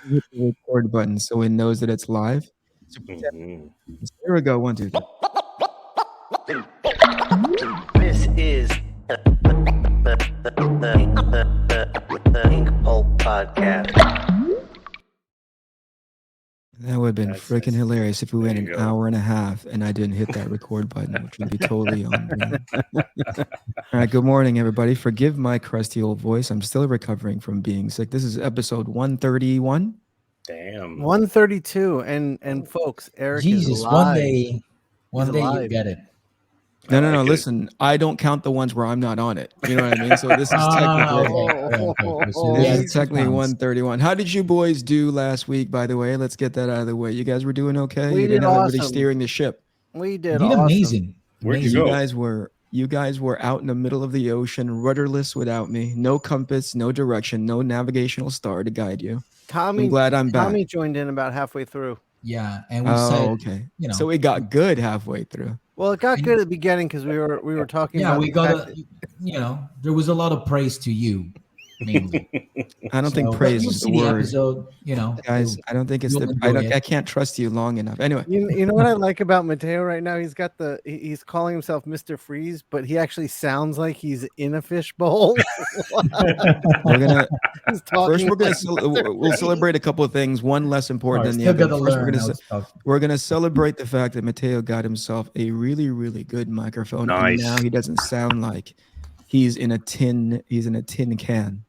hit the record button so it knows that it's live. So Mhm. here we go. 1, 2, 3. This is the INKPULP Podcast. That would have been freaking hilarious if we went an hour and a half and I didn't hit that record button, which would be totally on brand. All right, good morning, everybody. Forgive my crusty old voice. I'm still recovering from being sick. This is episode 131. Damn. 132, and folks, Eric Jesus, is live. one day you get it. No. Listen, I don't count the ones where I'm not on it. You know what I mean? So this is technically 131. How did you boys do last week, by the way? Let's get that out of the way. You guys were doing okay? We You did didn't have awesome. anybody steering the ship. We did amazing. Where'd you go? You guys were out in the middle of the ocean, rudderless without me. No compass, no direction, no navigational star to guide you. I'm glad I'm back. Tommy joined in about halfway through. Yeah, and we said, okay. So it got good halfway through. Well, it got good at the beginning because we were talking. Yeah, about we got there was a lot of praise to you. Mainly. I don't think praise is the word. Episode, guys, I don't think it's I can't trust you long enough. Anyway, you know what I like about Matteo right now? He's got he's calling himself Mr. Freeze, but he actually sounds like he's in a fishbowl. we'll celebrate a couple of things. One less important than the other. First, we're gonna celebrate the fact that Matteo got himself a really, really good microphone. Nice. And now he doesn't sound like he's in a tin can.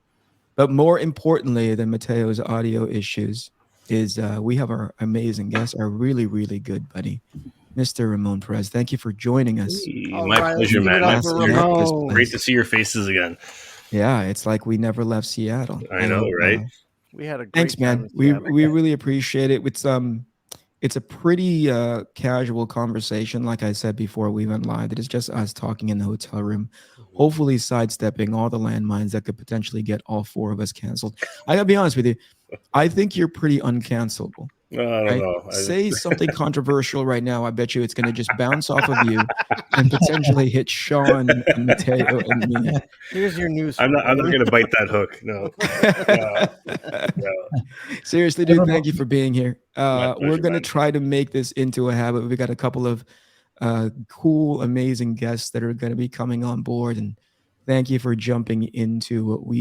But more importantly than Matteo's audio issues is we have our amazing guest, our really, really good buddy, Mr. Ramon Perez. Thank you for joining us. My pleasure, man. Great to see your faces again. Yeah, it's like we never left Seattle. I know, right? We had a great thanks, man. We really appreciate it. It's a pretty casual conversation. Like I said before we went live, it is just us talking in the hotel room, hopefully sidestepping all the landmines that could potentially get all four of us canceled. I gotta be honest with you. I think you're pretty uncancelable. I don't know. Say something controversial right now. I bet you it's going to just bounce off of you and potentially hit Shawn and Matteo and me. Here's your news. I'm not going to bite that hook. No. Seriously, dude, thank you for being here. We're going to try to make this into a habit. We got a couple of cool, amazing guests that are going to be coming on board, and thank you for jumping into what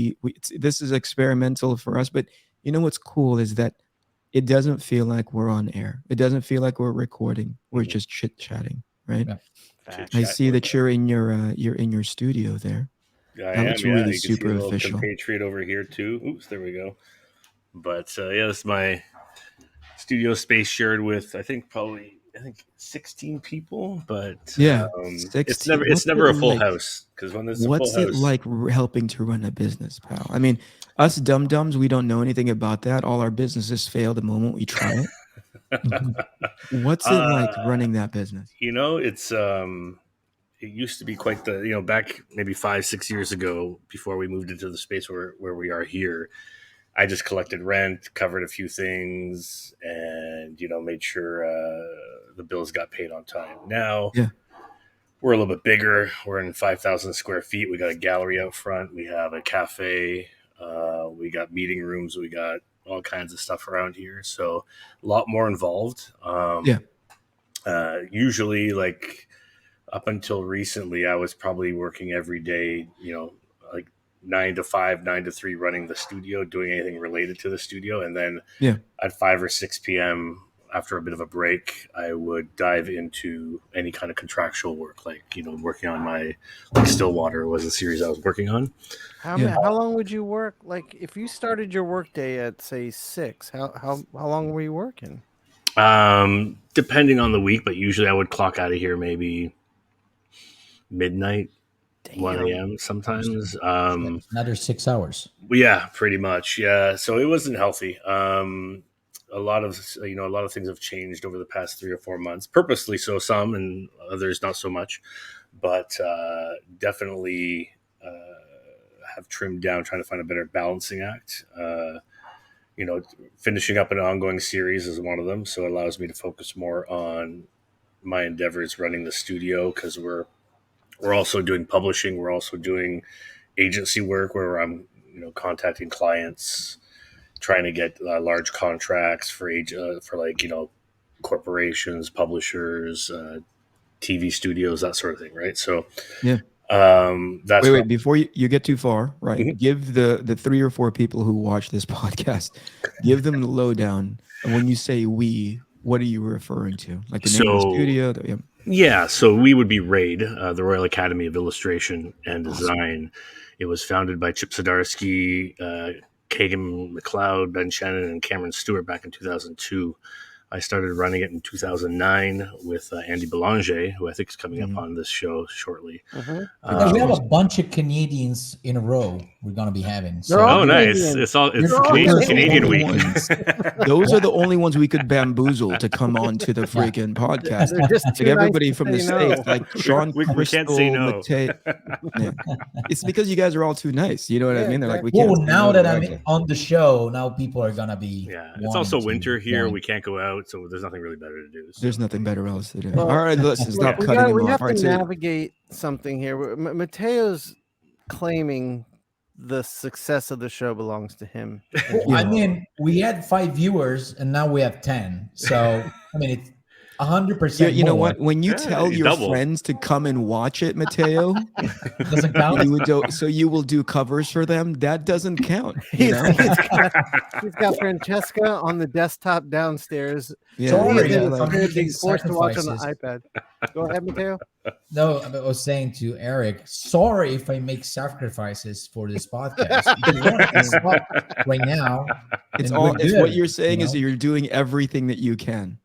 this is experimental for us. But you know what's cool is that it doesn't feel like we're on air. It doesn't feel like we're recording. We're just chit-chatting, right? Yeah. I see that you're in your studio there. I am. Looks really really you super can see a official. Compatriot over here too. Oops, there we go. But this is my studio space shared with I think 16 people. But 16. It's never a full house because when there's a full house. What's it like helping to run a business, pal? I mean, us dum-dums, we don't know anything about that. All our businesses fail the moment we try it. What's it like running that business? It's it used to be quite the back maybe 5-6 years ago before we moved into the space where we are here. I just collected rent, covered a few things, and made sure the bills got paid on time. Now we're a little bit bigger. We're in 5,000 square feet. We got a gallery out front. We have a cafe. We got meeting rooms. We got all kinds of stuff around here. So a lot more involved. Usually, like up until recently, I was probably working every day, like 9 to 5, 9 to 3, running the studio, doing anything related to the studio. And then at 5 or 6 p.m., after a bit of a break, I would dive into any kind of contractual work, like, working on my Stillwater was a series I was working on. How long would you work? Like if you started your work day at say 6, how long were you working? Depending on the week, but usually I would clock out of here maybe midnight, 1 a.m. sometimes. Another 6 hours. Yeah, pretty much. Yeah. So it wasn't healthy. A lot of things have changed over the past 3 or 4 months, purposely so, some, and others not so much, but definitely have trimmed down, trying to find a better balancing act. Finishing up an ongoing series is one of them, so it allows me to focus more on my endeavors running the studio, because we're also doing publishing. We're also doing agency work where I'm contacting clients trying to get large contracts for like, corporations, publishers, TV studios, that sort of thing, right? So Yeah. that's wait, before you get too far, right? Mhm. Give the 3 or 4 people who watch this podcast, give them the lowdown. And when you say we, what are you referring to? Like the name of the studio? Yeah, so we would be RAID, the Royal Academy of Illustration and Design. It was founded by Chip Zdarsky, Kagan McLeod, Ben Shannon, and Cameron Stewart back in 2002. I started running it in 2009 with Andy Belanger, who I think is coming up on this show shortly. Yeah, we have a bunch of Canadians in a row we're going to be having. They're all nice. Canadian. It's Canadian Canadian week. Those are the only ones we could bamboozle to come on to the freaking podcast. They're just Like too everybody nice to from the say States, no. like Shawn We Crystal, can't say no. Matteo. Yeah. It's because you guys are all too nice. You know what I Yeah, mean? They're like, we Well, can't. say now no to that I'm Raja. on the show, now people are going to be. Yeah, it's wanting also to winter here. join. We can't go out, so there's nothing really better to do. So. There's nothing better else to do. Well, All right, listen, stop we cutting him we off. have All right, to so navigate something here. Matteo's claiming the success of the show belongs to him. Well, I mean, we had 5 viewers and now we have 10. So, I mean, it's 100%. you know more. what? When you tell you your doubled. friends to come and watch it, Matteo, Doesn't count. you will do covers for them. That doesn't count. You He's, know? he's got Francesca on the desktop downstairs. Yeah, Sorry, yeah, He's like- being forced to watch on the sacrifices. iPad. Go ahead, Matteo. No, I was saying to Eric, sorry if I make sacrifices for this podcast. If you want to stop right now. it's then all. we're It's good, what you're saying is know? that you're doing everything that you can.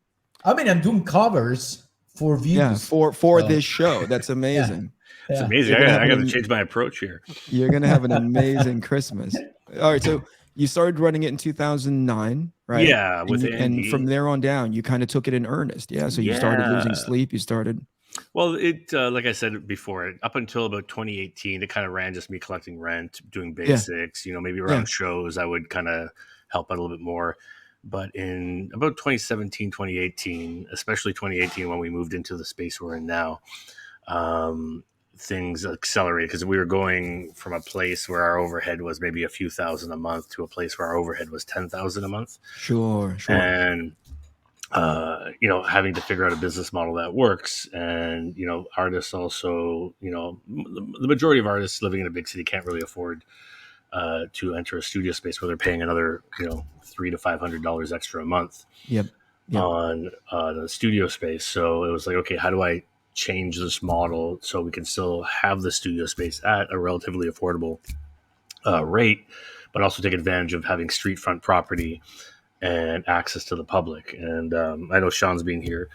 I mean, I'm doing covers for views. Yeah, for So, this show. That's amazing. It's yeah. amazing. You're gonna I have got to an- change my approach here. You're gonna have an amazing Christmas. All right, so you started running it in 2009, right? Yeah, with and Andy. from there on down, you kind of took it in earnest. Yeah, so you started losing Yeah. sleep. You started. Well, it like I said before, up until about 2018, it kind of ran just me collecting rent, doing basics. Maybe around shows, I would kind of help out a little bit more. But in about 2017, 2018, especially 2018, when we moved into the space we're in now, things accelerated because we were going from a place where our overhead was maybe a few thousand a month to a place where our overhead was 10,000 a month. Sure. And having to figure out a business model that works. And, artists also, the majority of artists living in a big city can't really afford to enter a studio space where they're paying another, $300 to $500 extra a month Yep. on the studio space. So it was like, okay, how do I change this model so we can still have the studio space at a relatively affordable rate, but also take advantage of having street front property and access to the public. And I know Shawn's been here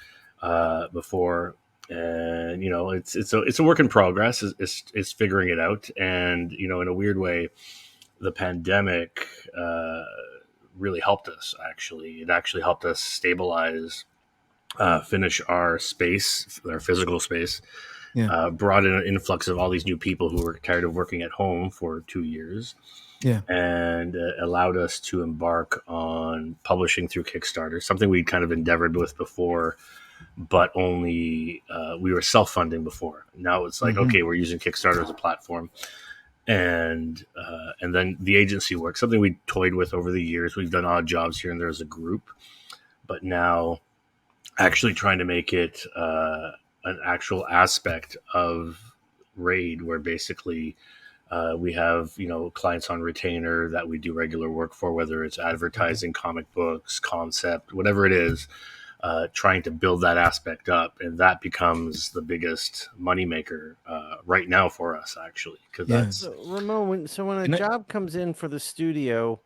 before, and it's a work in progress. It's figuring it out, and in a weird way, the pandemic really helped us. Actually, it actually helped us stabilize, finish our space, our physical space. Yeah. Brought in an influx of all these new people who were tired of working at home for 2 years. Yeah. And allowed us to embark on publishing through Kickstarter, something we kind of endeavored with before, but only we were self-funding before. Now it's like, okay, we're using Kickstarter as a platform. And then the agency work, something we toyed with over the years. We've done odd jobs here and there as a group, but now actually trying to make it an actual aspect of RAID, where basically we have, clients on retainer that we do regular work for, whether it's advertising, comic books, concept, whatever it is, trying to build that aspect up. And that becomes the biggest moneymaker right now for us, actually. Because that's... So, Ramon, when a job comes in for the studio,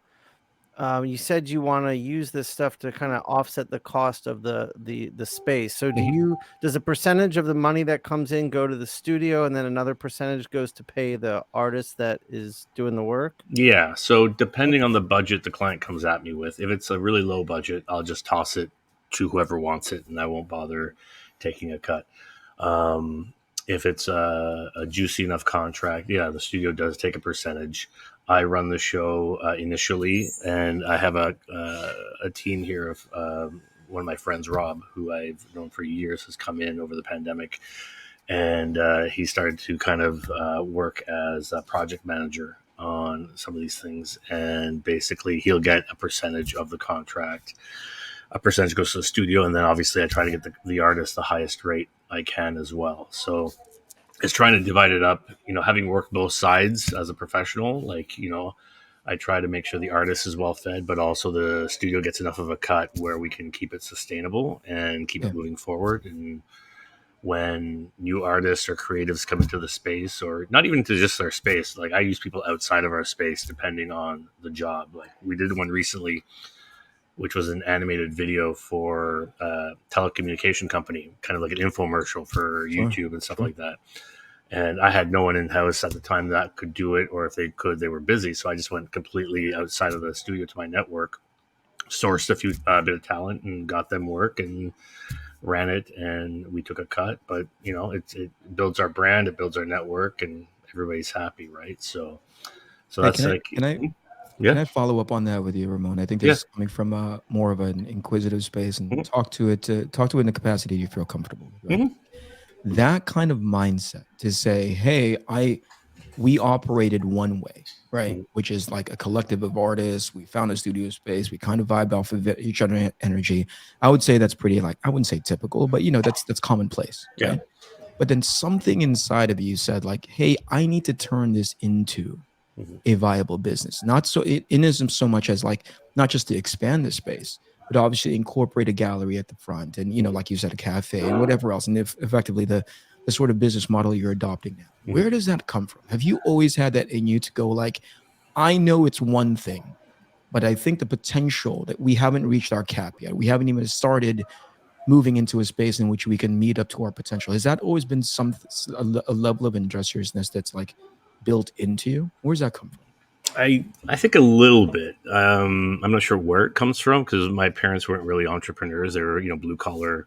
you said you want to use this stuff to kind of offset the cost of the space. So does a percentage of the money that comes in go to the studio, and then another percentage goes to pay the artist that is doing the work? Yeah. So depending on the budget the client comes at me with, if it's a really low budget, I'll just toss it to whoever wants it, and I won't bother taking a cut. If it's a juicy enough contract, the studio does take a percentage. I run the show initially, and I have a team here of one of my friends, Rob, who I've known for years, has come in over the pandemic, and he started to kind of work as a project manager on some of these things, and basically he'll get a percentage of the contract. A percentage goes to the studio, and then obviously I try to get the artist the highest rate I can as well. So it's trying to divide it up, having worked both sides as a professional, I try to make sure the artist is well fed, but also the studio gets enough of a cut where we can keep it sustainable and keep it moving forward. And when new artists or creatives come into the space, or not even to just our space, like I use people outside of our space depending on the job. Like we did one recently, which was an animated video for a telecommunication company, kind of like an infomercial for YouTube and stuff like that. And I had no one in-house at the time that could do it, or if they could, they were busy. So I just went completely outside of the studio to my network, sourced a few bit of talent and got them work and ran it, and we took a cut. But, it builds our brand, it builds our network, and everybody's happy, right? So that's Can I follow up on that with you, Ramon? I think this is coming from more of an inquisitive space, and talk to it in the capacity you feel comfortable with. Right? That kind of mindset to say, hey, we operated one way, right? Which is like a collective of artists. We found a studio space. We kind of vibed off of each other's energy. I would say that's pretty, I wouldn't say typical, but that's commonplace. Right? But then something inside of you said like, hey, I need to turn this into a viable business. Not so it isn't so much as like, not just to expand the space, but obviously incorporate a gallery at the front and, like you said, a cafe and whatever else. And if effectively the sort of business model you're adopting now, where does that come from? Have you always had that in you to go like, I know it's one thing, but I think the potential that we haven't reached our cap yet. We haven't even started moving into a space in which we can meet up to our potential. Has that always been a level of industriousness that's like built into you? Where's that come from? I think a little bit. I'm not sure where it comes from because my parents weren't really entrepreneurs. They were, blue collar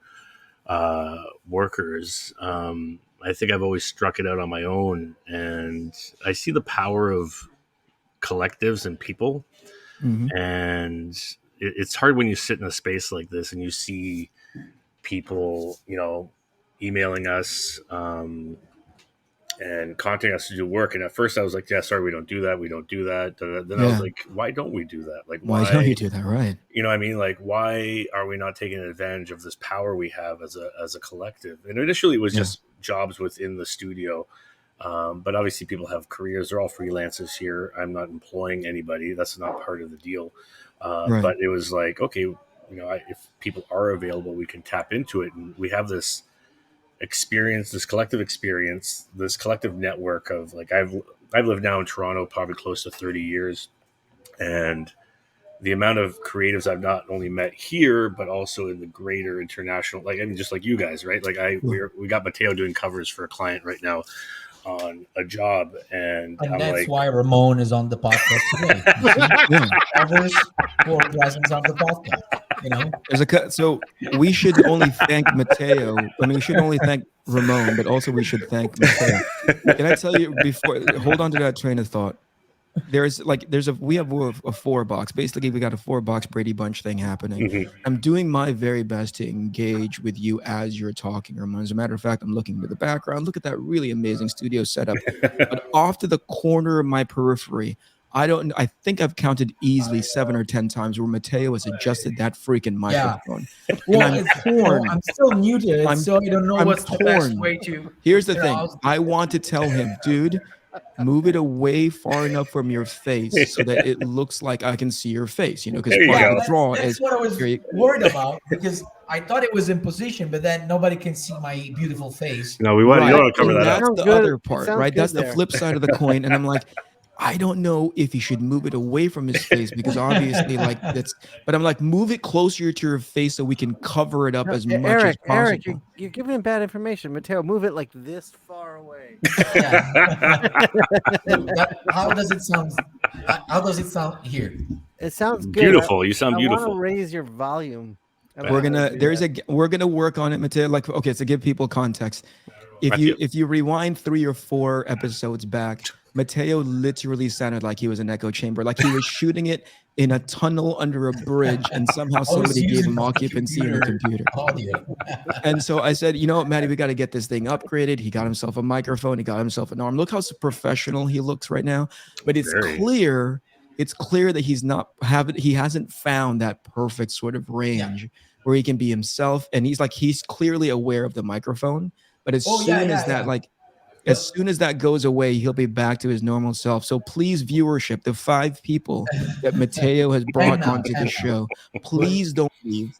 workers. I think I've always struck it out on my own, and I see the power of collectives and people. And it's hard when you sit in a space like this and you see people, emailing us, and contacting us to do work. And at first I was like, yeah, sorry, we don't do that. Then I was like, why don't we do that? Like, why don't you do that? Right. You know what I mean? Like, why are we not taking advantage of this power we have as a collective? And initially it was just jobs within the studio. But obviously people have careers. They're all freelancers here. I'm not employing anybody. That's not part of the deal. But it was like, okay, if people are available, we can tap into it. And we have this experience, this collective network of like, I've lived now in Toronto probably close to 30 years, and the amount of creatives I've not only met here but also in the greater international, just like you guys, right? Like we got Matteo doing covers for a client right now on a job, and that's why Ramon is on the podcast today. Covers for presence on the podcast. So we should only thank Matteo. I mean, we should only thank Ramon, but also we should thank Matteo. Can I tell you before? Hold on to that train of thought. We have a 4-box. Basically, we got a 4-box Brady Bunch thing happening. I'm doing my very best to engage with you as you're talking, Ramon. As a matter of fact, I'm looking to the background. Look at that really amazing studio setup. But off to the corner of my periphery, I think I've counted easily 7 or 10 times where Matteo has adjusted that freaking microphone. Well, I'm torn. I'm still new to it, so I don't know what's the best way to. Here's the thing. I want to tell him, dude, move it away far enough from your face so that it looks like I can see your face, because part of the draw that's what I was worried about, because I thought it was in position, but then nobody can see my beautiful face. No, you want to cover that up. That's the other part, right? That's there. The flip side of the coin. And I'm like, I don't know if he should move it away from his face because obviously but I'm like, move it closer to your face so we can cover it up as much as possible. Eric, you're giving him bad information. Matteo, move it like this far away. How does it sound? How does it sound here? It sounds good. Beautiful. You sound beautiful. I want to raise your volume. We're gonna work on it, Matteo. Like, okay, to give people context, if you rewind 3 or 4 episodes back, Matteo literally sounded like he was an echo chamber, like he was shooting it in a tunnel under a bridge, and somehow I was somebody gave using him my occupancy in a computer. audio. And so I said, you know what, Matty, we got to get this thing upgraded. He got himself a microphone. He got himself an arm. Look how professional he looks right now. But it's clear that he hasn't found that perfect sort of range where he can be himself. And he's clearly aware of the microphone. But as soon as that goes away, he'll be back to his normal self. So please, viewership, the 5 people that Matteo has brought onto the show, please don't leave.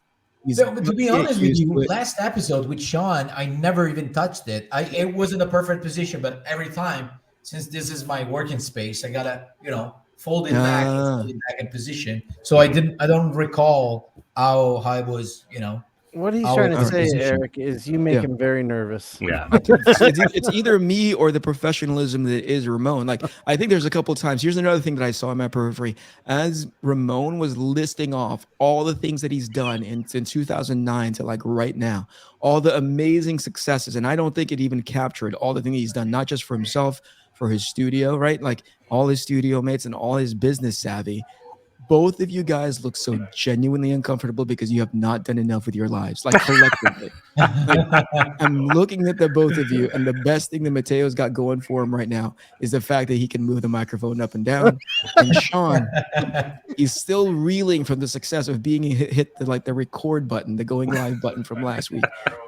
To be honest with you, last episode with Shawn, I never even touched it. It wasn't a perfect position, but every time, since this is my working space, I gotta, fold it back and fold it back in position. So I don't recall how I was, What he's trying to say, Eric, is you make him very nervous. Yeah. It's either me or the professionalism that is Ramon. Like, I think there's a couple of times. Here's another thing that I saw in my periphery. As Ramon was listing off all the things that he's done in 2009 to like right now, all the amazing successes. And I don't think it even captured all the things he's done, not just for himself, for his studio, right? Like all his studio mates and all his business savvy. Both of you guys look so genuinely uncomfortable because you have not done enough with your lives, like collectively. I'm looking at the both of you, and the best thing that Matteo's got going for him right now is the fact that he can move the microphone up and down. And Shawn, he's still reeling from the success of being hit the record button, the going live button from last week.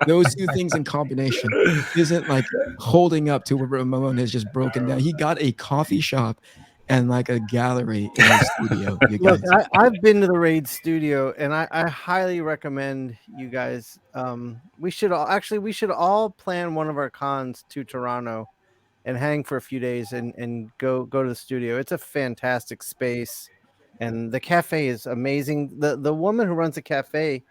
Those two things in combination isn't like holding up to where Ramon has just broken down. He got a coffee shop and like a gallery in his studio. Look, I've been to the Raid studio, and I highly recommend you guys. We should all plan one of our cons to Toronto and hang for a few days and go to the studio. It's a fantastic space, and the cafe is amazing. The woman who runs the cafe,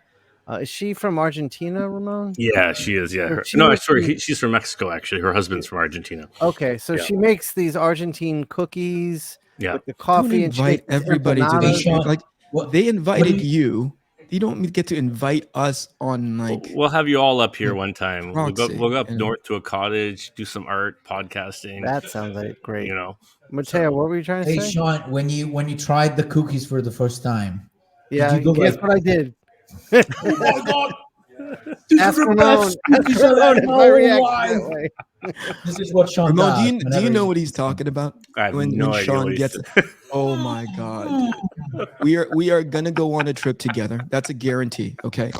is she from Argentina, Ramon? Yeah, she is. Yeah. She's from Mexico, actually. Her husband's from Argentina. Okay, so she makes these Argentine cookies with the coffee, and invite everybody to the they invited you. You don't get to invite us on We'll have you all up here one time. We'll go up north to a cottage, do some art, podcasting. That sounds like great. Matteo, what were you trying to say? Hey, Shawn, when you tried the cookies for the first time, guess what I did? Oh my God! This is what Shawn Ramon, does. do you know what he's talking about? I have no idea. Shawn gets it. Oh my God. We are gonna go on a trip together. That's a guarantee. Okay.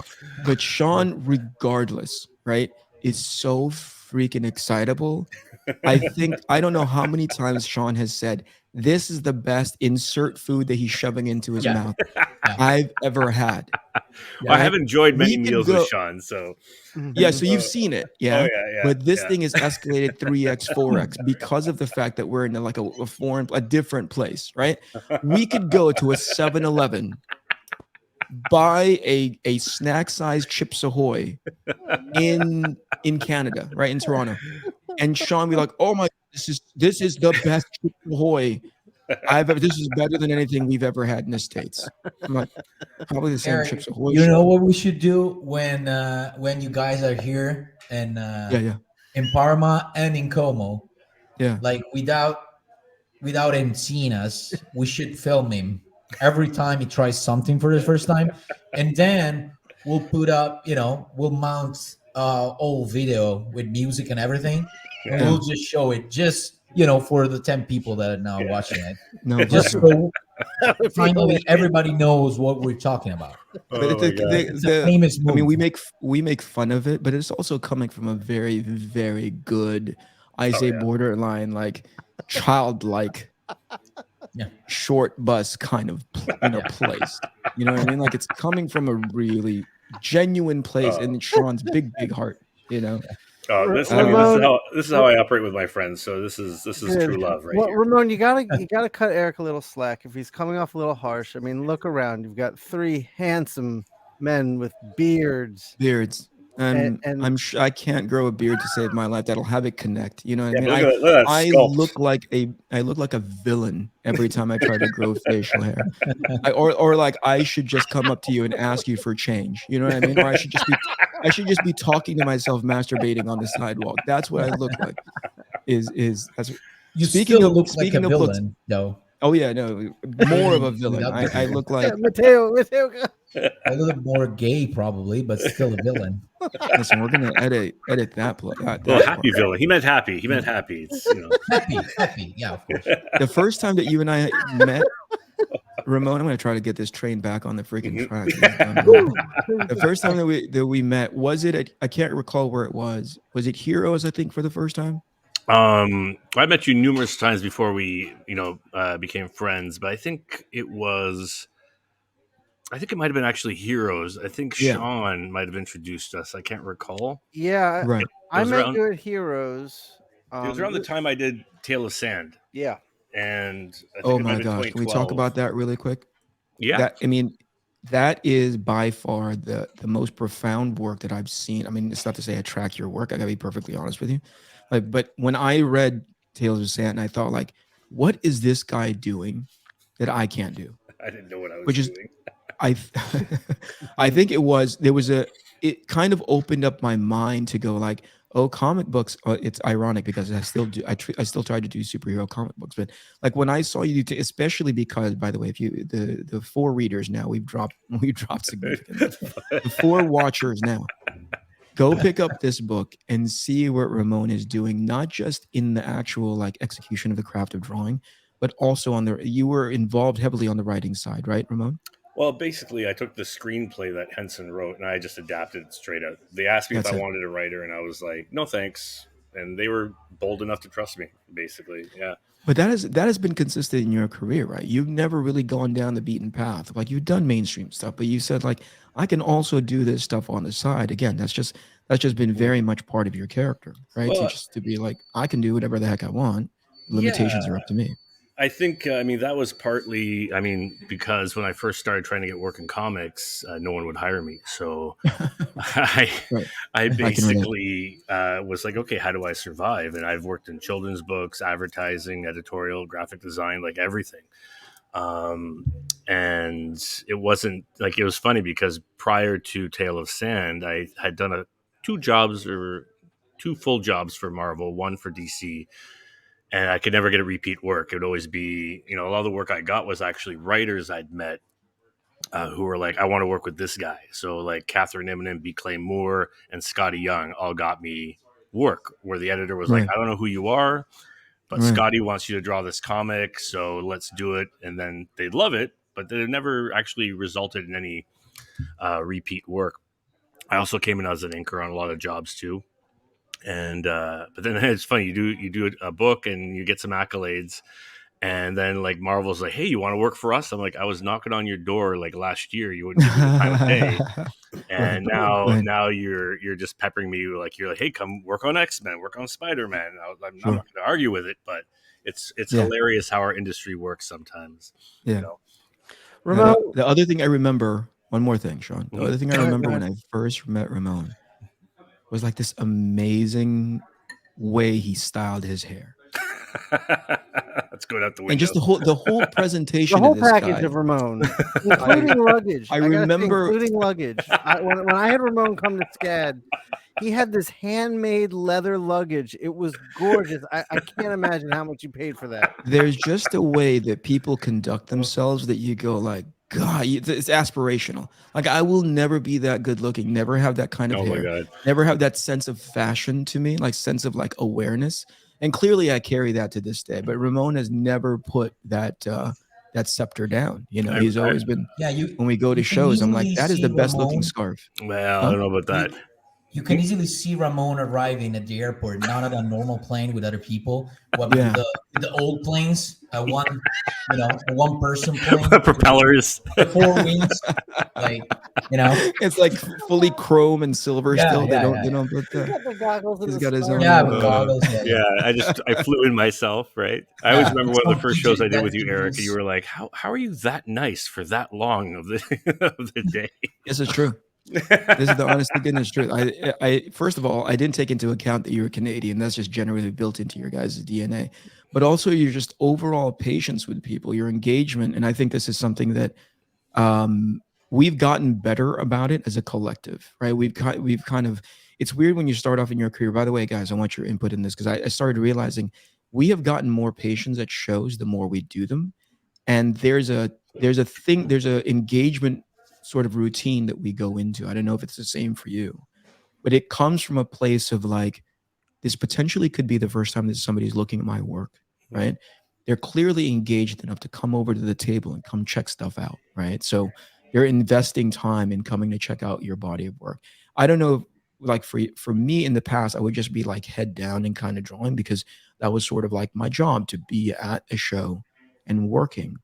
But Shawn, regardless, right, is so freaking excitable. I don't know how many times Shawn has said, this is the best insert food that he's shoving into his mouth I've ever had. Well, I have enjoyed many meals with Shawn, so so you've seen it, but this thing is escalated 3x, 4x because of the fact that we're in a different place, right? We could go to a 7-Eleven, buy a snack-sized Chips Ahoy in Canada, right, in Toronto, and Shawn be like, "Oh my, this is the best Chips Ahoy this is better than anything we've ever had in the States." I'm like, probably the same Eric, Chips Ahoy. You know what we should do when you guys are here and in Parma and in Como? Yeah. Like without him seeing us, we should film him every time he tries something for the first time, and then we'll put up, we'll mount old video with music and everything, and we'll just show it for the 10 people that are now watching it. No, just so finally everybody knows what we're talking about. It's a famous movie. I mean, we make fun of it, but it's also coming from a very, very good, borderline, like childlike, short bus kind of place. You know what I mean? Like it's coming from a really genuine place in Shawn's big heart. This is how I operate with my friends. So this is true love, right? Well, Ramon, you gotta cut Eric a little slack if he's coming off a little harsh. I mean, look around. You've got 3 handsome men with beards. And I can't grow a beard to save my life. That'll have it connect. You know what I mean? I look like a villain every time I try to grow facial hair. Or like I should just come up to you and ask you for change. You know what I mean? Or I should just be talking to myself, masturbating on the sidewalk. That's what I look like. Speaking of villain, though. Oh yeah, no, more of a villain. Without the I beard. look like. Matteo. A little more gay, probably, but still a villain. Listen, we're gonna edit that Well, happy part. villain. He meant happy. He meant happy. It's Happy. Yeah, of course. The first time that you and I met, Ramon, I'm gonna try to get this train back on the freaking track. The first time that we met, was it? I can't recall where it was. Was it Heroes? I think for the first time. I met you numerous times before we, became friends, but I think it might have been actually Heroes. I think Shawn might have introduced us. I can't recall. Yeah, right. I met you at Heroes. It was around the time I did Tale of Sand. Yeah. And I think oh my gosh, can we talk about that really quick? Yeah. That is by far the most profound work that I've seen. I mean, it's not to say I track your work. I gotta be perfectly honest with you. But when I read Tales of Sand, I thought like, what is this guy doing that I can't do? I didn't know what I was doing. I think it kind of opened up my mind to go like, oh, comic books. It's ironic because I still try to do superhero comic books, but like when I saw you, especially because, by the way, if you the 4 readers now we've dropped significantly. The 4 watchers now. Go pick up this book and see what Ramon is doing, not just in the actual like execution of the craft of drawing, but also you were involved heavily on the writing side, right, Ramon? Well, basically, I took the screenplay that Henson wrote and I just adapted it straight out. They asked me if I wanted a writer, and I was like, no, thanks. And they were bold enough to trust me, basically. Yeah. But that has been consistent in your career, right? You've never really gone down the beaten path. Like you've done mainstream stuff, but you said like, I can also do this stuff on the side. Again, that's just been very much part of your character, right? Well, to be like, I can do whatever the heck I want. Limitations are up to me. I think, that was partly, because when I first started trying to get work in comics, no one would hire me. So I basically was like, okay, how do I survive? And I've worked in children's books, advertising, editorial, graphic design, like everything. And it wasn't like, it was funny because prior to Tale of Sand, I had done 2 full jobs for Marvel, 1 for DC. And I could never get a repeat work. It would always be, a lot of the work I got was actually writers I'd met who were like, I want to work with this guy. So like Catherine Immonen, B. Clay Moore, and Scotty Young all got me work where the editor was like, I don't know who you are, but Scotty wants you to draw this comic, so let's do it. And then they'd love it, but it never actually resulted in any repeat work. I also came in as an inker on a lot of jobs too. And but then it's funny, you do a book and you get some accolades, and then like Marvel's like, hey, you want to work for us? I'm like, I was knocking on your door like last year, you wouldn't give me the time of day, and now you're just peppering me like, you're like, hey, come work on X-Men, work on Spider-Man. I'm not going to argue with it, but it's hilarious how our industry works sometimes. Ramon, the other thing I remember, one more thing, Shawn. The other thing I remember when I first met Ramon was like this amazing way he styled his hair. Let's go out the window. And just the whole presentation, the whole of this package guy. of Ramon, including luggage. I remember including luggage. When I had Ramon come to SCAD, he had this handmade leather luggage. It was gorgeous. I can't imagine how much you paid for that. There's just a way that people conduct themselves that you go like, God, it's aspirational. Like I will never be that good looking, never have that kind of hair, my God. Never have that sense of fashion to me, like sense of like awareness. And clearly I carry that to this day, but Ramon has never put that scepter down. He's always been, when we go to shows, I'm like, that is the best looking scarf. Well, I don't know about that. You can easily see Ramon arriving at the airport, not on a normal plane with other people, but with the old planes, one person plane, propellers, 4 wings, it's like fully chrome and silver still. They don't put He's got the goggles. He's got his own. Goggles. I flew in myself, right? I always remember one of the first shows I did with you, Eric. You were like, "How are you that nice for that long of the day?" This is true. This is the honest to goodness truth. I first of all, I didn't take into account that you're Canadian. That's just generally built into your guys' DNA. But also your just overall patience with people, your engagement. And I think this is something that we've gotten better about it as a collective, right? We've kind of, it's weird when you start off in your career. By the way, guys, I want your input in this because I started realizing we have gotten more patience at shows the more we do them. And there's a engagement sort of routine that we go into. I don't know if it's the same for you, but it comes from a place of like, this potentially could be the first time that somebody's looking at my work, right? They're clearly engaged enough to come over to the table and come check stuff out, right? So they're investing time in coming to check out your body of work. I don't know if, like for me in the past, I would just be like head down and kind of drawing, because that was sort of like my job, to be at a show and working.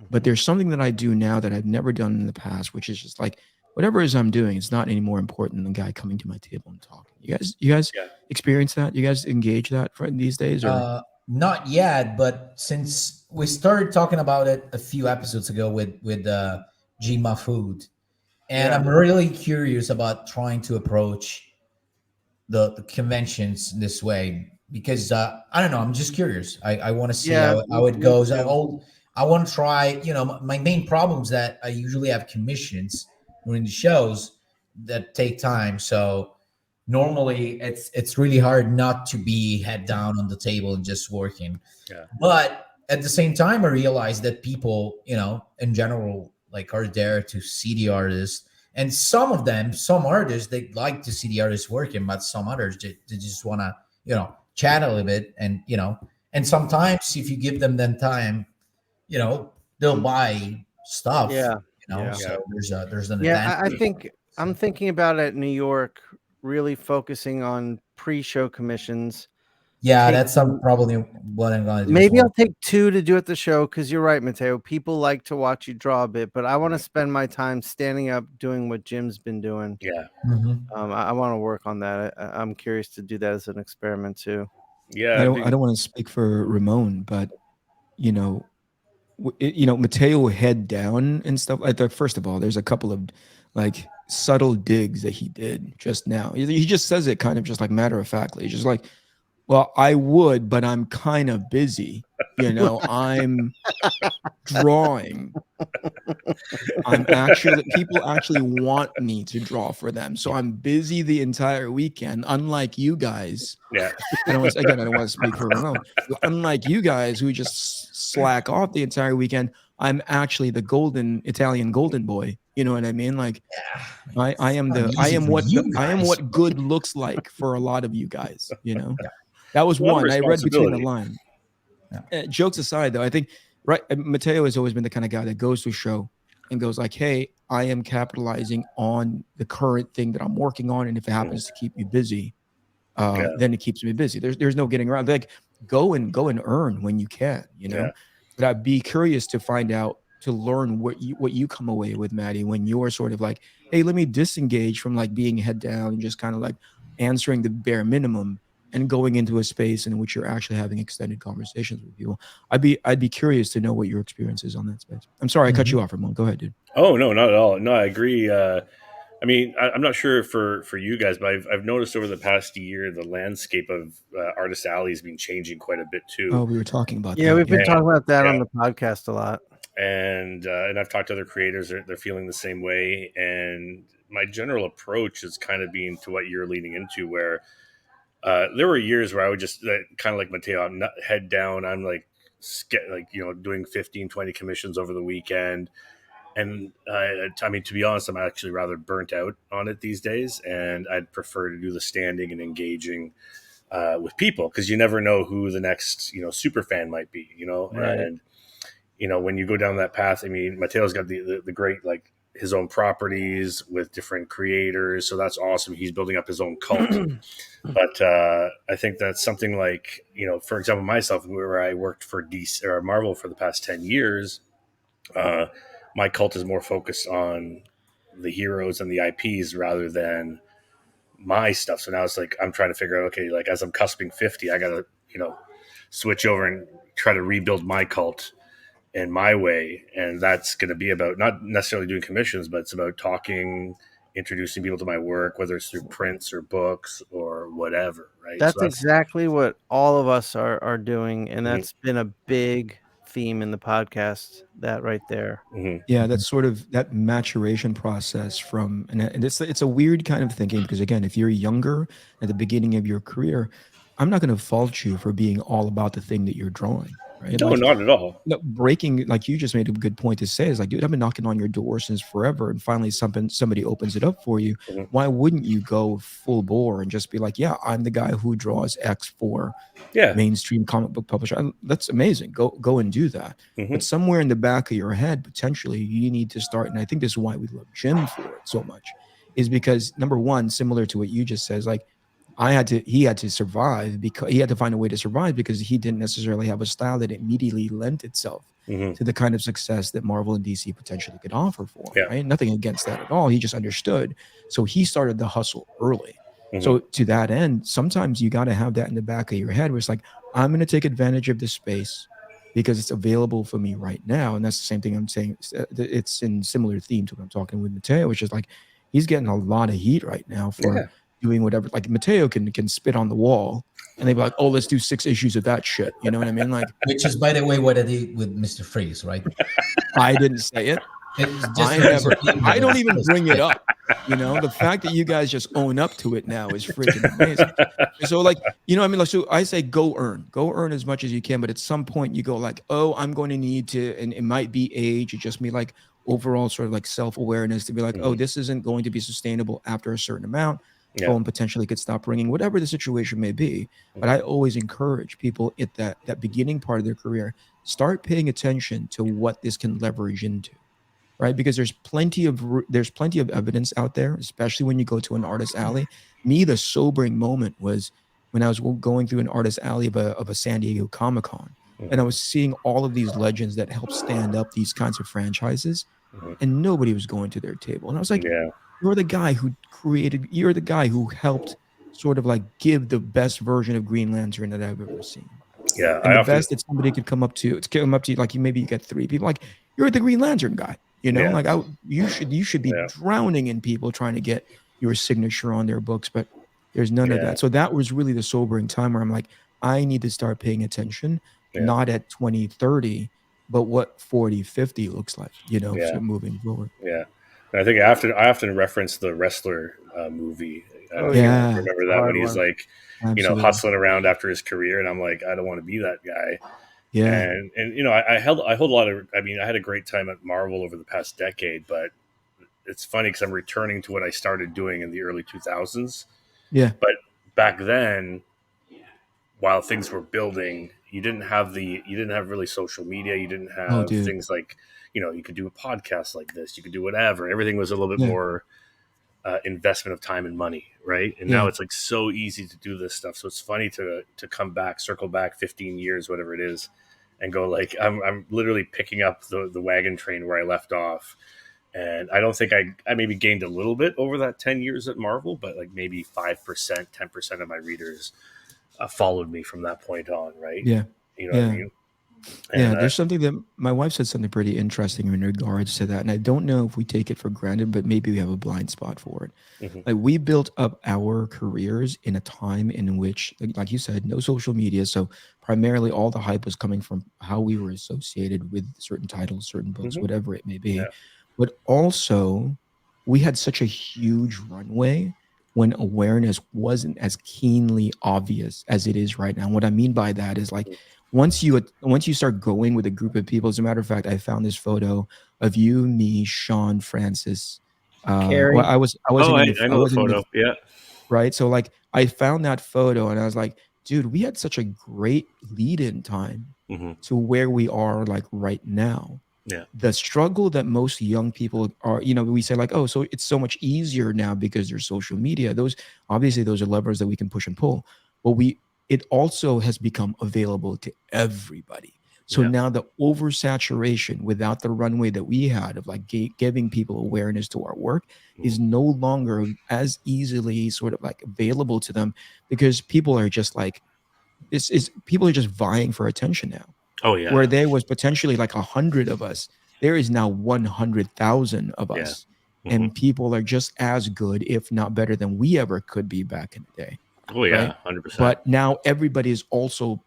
But there's something that I do now that I've never done in the past, which is just like, whatever it is I'm doing, it's not any more important than the guy coming to my table and talking. You guys experience that? You guys engage that for these days? Or not yet, but since we started talking about it a few episodes ago with Jima Food, and I'm really curious about trying to approach the conventions this way, because I don't know, I'm just curious. I want to see how it goes. I want to try, my main problem is that I usually have commissions during the shows that take time. So normally it's really hard not to be head down on the table and just working. Yeah. But at the same time, I realize that people, in general, like, are there to see the artists. And some artists, they like to see the artists working, but some others, they just want to, chat a little bit. And, and sometimes if you give them time, they'll buy stuff. So there's an advantage. I think I'm thinking about it in New York, really focusing on pre-show commissions. That's probably what I'm going to do. Maybe I'll take 2 to do at the show, because you're right, Matteo. People like to watch you draw a bit, but I want to spend my time standing up doing what Jim's been doing. Yeah. I want to work on that. I'm curious to do that as an experiment too. Yeah. I don't want to speak for Ramon, but Matteo head down and stuff like that. First of all, there's a couple of like subtle digs that he did just now. He just says it kind of just like matter of factly. He's just like, well, I would, but I'm kind of busy. I'm drawing. People actually want me to draw for them. So I'm busy the entire weekend, unlike you guys. Yeah. I don't want to speak for Ramon. Unlike you guys who just slack off the entire weekend, I'm actually the Italian golden boy. You know what I mean? Like, I am what good looks like for a lot of you guys, That was one. I read between the lines. Jokes aside, though, I think Matteo has always been the kind of guy that goes to a show and goes like, "Hey, I am capitalizing on the current thing that I'm working on, and if it happens to keep me busy, then it keeps me busy." There's no getting around. Like, go and earn when you can, But I'd be curious to find out, to learn what you come away with, Maddie, when you're sort of like, "Hey, let me disengage from like being head down and just kind of like answering the bare minimum." And going into a space in which you're actually having extended conversations with people. I'd be curious to know what your experience is on that space. I'm sorry, I cut you off, Ramon. Go ahead, dude. Oh, no, not at all. No, I agree. I mean, I'm not sure for you guys, but I've noticed over the past year, the landscape of Artist Alley has been changing quite a bit too. Oh, we were talking about that. Yeah, we've been talking about that on the podcast a lot. And I've talked to other creators, they're feeling the same way. And my general approach is kind of being to what you're leading into, where there were years where I would just kind of like Matteo, I'm not head down. I'm like doing 15, 20 commissions over the weekend. And I mean, to be honest, I'm actually rather burnt out on it these days. And I'd prefer to do the standing and engaging with people, because you never know who the next, super fan might be, Right. And, when you go down that path, I mean, Matteo's got the great, like, his own properties with different creators. So that's awesome. He's building up his own cult. But I think that's something like, for example, myself, where I worked for DC or Marvel for the past 10 years, my cult is more focused on the heroes and the IPs rather than my stuff. So now it's like, I'm trying to figure out, okay, like as I'm cusping 50, I got to, switch over and try to rebuild my cult in my way. And that's going to be about not necessarily doing commissions, but it's about talking, introducing people to my work, whether it's through prints or books or whatever, right? That's exactly what all of us are doing. And that's been a big theme in the podcast, that right there. Yeah, that's sort of that maturation process and it's a weird kind of thinking, because again, if you're younger at the beginning of your career, I'm not going to fault you for being all about the thing that you're drawing. right? No, Like, not at all. no, breaking, like you just made a good point to say, is like, dude, I've been knocking on your door since forever, and finally somebody opens it up for you. Mhm. Why wouldn't you go full bore and just be like, yeah, I'm the guy who draws X for Yeah. mainstream comic book publisher? That's amazing. Go and do that. Mhm. But somewhere in the back of your head, potentially, you need to start, and I think this is why we love Jim for it so much, is because number one, similar to what you just said, is like, he had to survive, because he had to find a way to survive, because he didn't necessarily have a style that immediately lent itself Mhm. to the kind of success that Marvel and DC potentially could offer for him, Yeah. right? Nothing against that at all. He just understood. So he started the hustle early. Mhm. So to that end, sometimes you got to have that in the back of your head, where it's like, I'm going to take advantage of this space because it's available for me right now. And that's the same thing I'm saying. It's in similar theme to what I'm talking with Matteo, which is like, he's getting a lot of heat right now for Yeah. doing whatever. Like Matteo can spit on the wall, and they'd be like, oh, let's do 6 issues of that shit. You know what I mean? Like, Which is, by the way, what I did with Mr. Freeze, right? I didn't say it. It's just I don't even bring it up. You know, the fact that you guys just own up to it now is freaking amazing. And so, like, you know what I mean? Like, so I say go earn as much as you can. But at some point you go like, oh, I'm going to need to, and it might be age, it just be like overall sort of like self-awareness to be like, oh, this isn't going to be sustainable after a certain amount. Yeah. Phone potentially could stop ringing, whatever the situation may be. But I always encourage people at that beginning part of their career, start paying attention to what this can leverage into, right? Because there's plenty of evidence out there, especially when you go to an artist alley. Me, the sobering moment was when I was going through an artist alley of a San Diego Comic-Con, and I was seeing all of these legends that help stand up these kinds of franchises, and nobody was going to their table. And I was like, Yeah. you're the guy who helped sort of like give the best version of Green Lantern that I've ever seen. Yeah. And the best that somebody could come up to, like, maybe you get 3 people, like, you're the Green Lantern guy, you know, Yeah. like you should be drowning in people trying to get your signature on their books, but there's none of that. So that was really the sobering time where I'm like, I need to start paying attention, not at 20, 30, but what 40, 50 looks like, you know, so moving forward. Yeah. And I think I often reference the Wrestler movie. I don't know if you remember that, when he's like, you know, hustling around after his career, and I'm like, I don't want to be that guy. Yeah. And you know, I hold a lot of, I mean, I had a great time at Marvel over the past decade, but it's funny because I'm returning to what I started doing in the early 2000s. Yeah. But back then, while things were building, you didn't have really social media. You didn't have things like, you know, you could do a podcast like this, you could do whatever. Everything was a little bit more investment of time and money, right? And now it's like so easy to do this stuff. So it's funny to come back, circle back 15 years, whatever it is, and go like, I'm literally picking up the wagon train where I left off. And I don't think I maybe gained a little bit over that 10 years at Marvel, but like maybe 5%, 10% of my readers followed me from that point on, right? Yeah. You know what I mean? And there's something that my wife said something pretty interesting in regards to that. And I don't know if we take it for granted, but maybe we have a blind spot for it. Like, we built up our careers in a time in which, like you said, no social media. So primarily all the hype was coming from how we were associated with certain titles, certain books, whatever it may be. Yeah. But also we had such a huge runway when awareness wasn't as keenly obvious as it is right now. What I mean by that is, like, once you start going with a group of people, as a matter of fact, I found this photo of you, me, Shawn, Francis. Carrie. Well, I know the photo. Yeah. Right. So like, I found that photo and I was like, dude, we had such a great lead-in time to where we are like right now. Yeah. The struggle that most young people are, you know, we say like, oh, so it's so much easier now because there's social media. Those are levers that we can push and pull. But it also has become available to everybody. So now the oversaturation without the runway that we had of like giving people awareness to our work is no longer as easily sort of like available to them, because people are just like, people are just vying for attention now. Oh yeah. Where there was potentially like 100 of us, there is now 100,000 of us. And people are just as good, if not better, than we ever could be back in the day. Oh yeah, right? 100%. But now everybody is also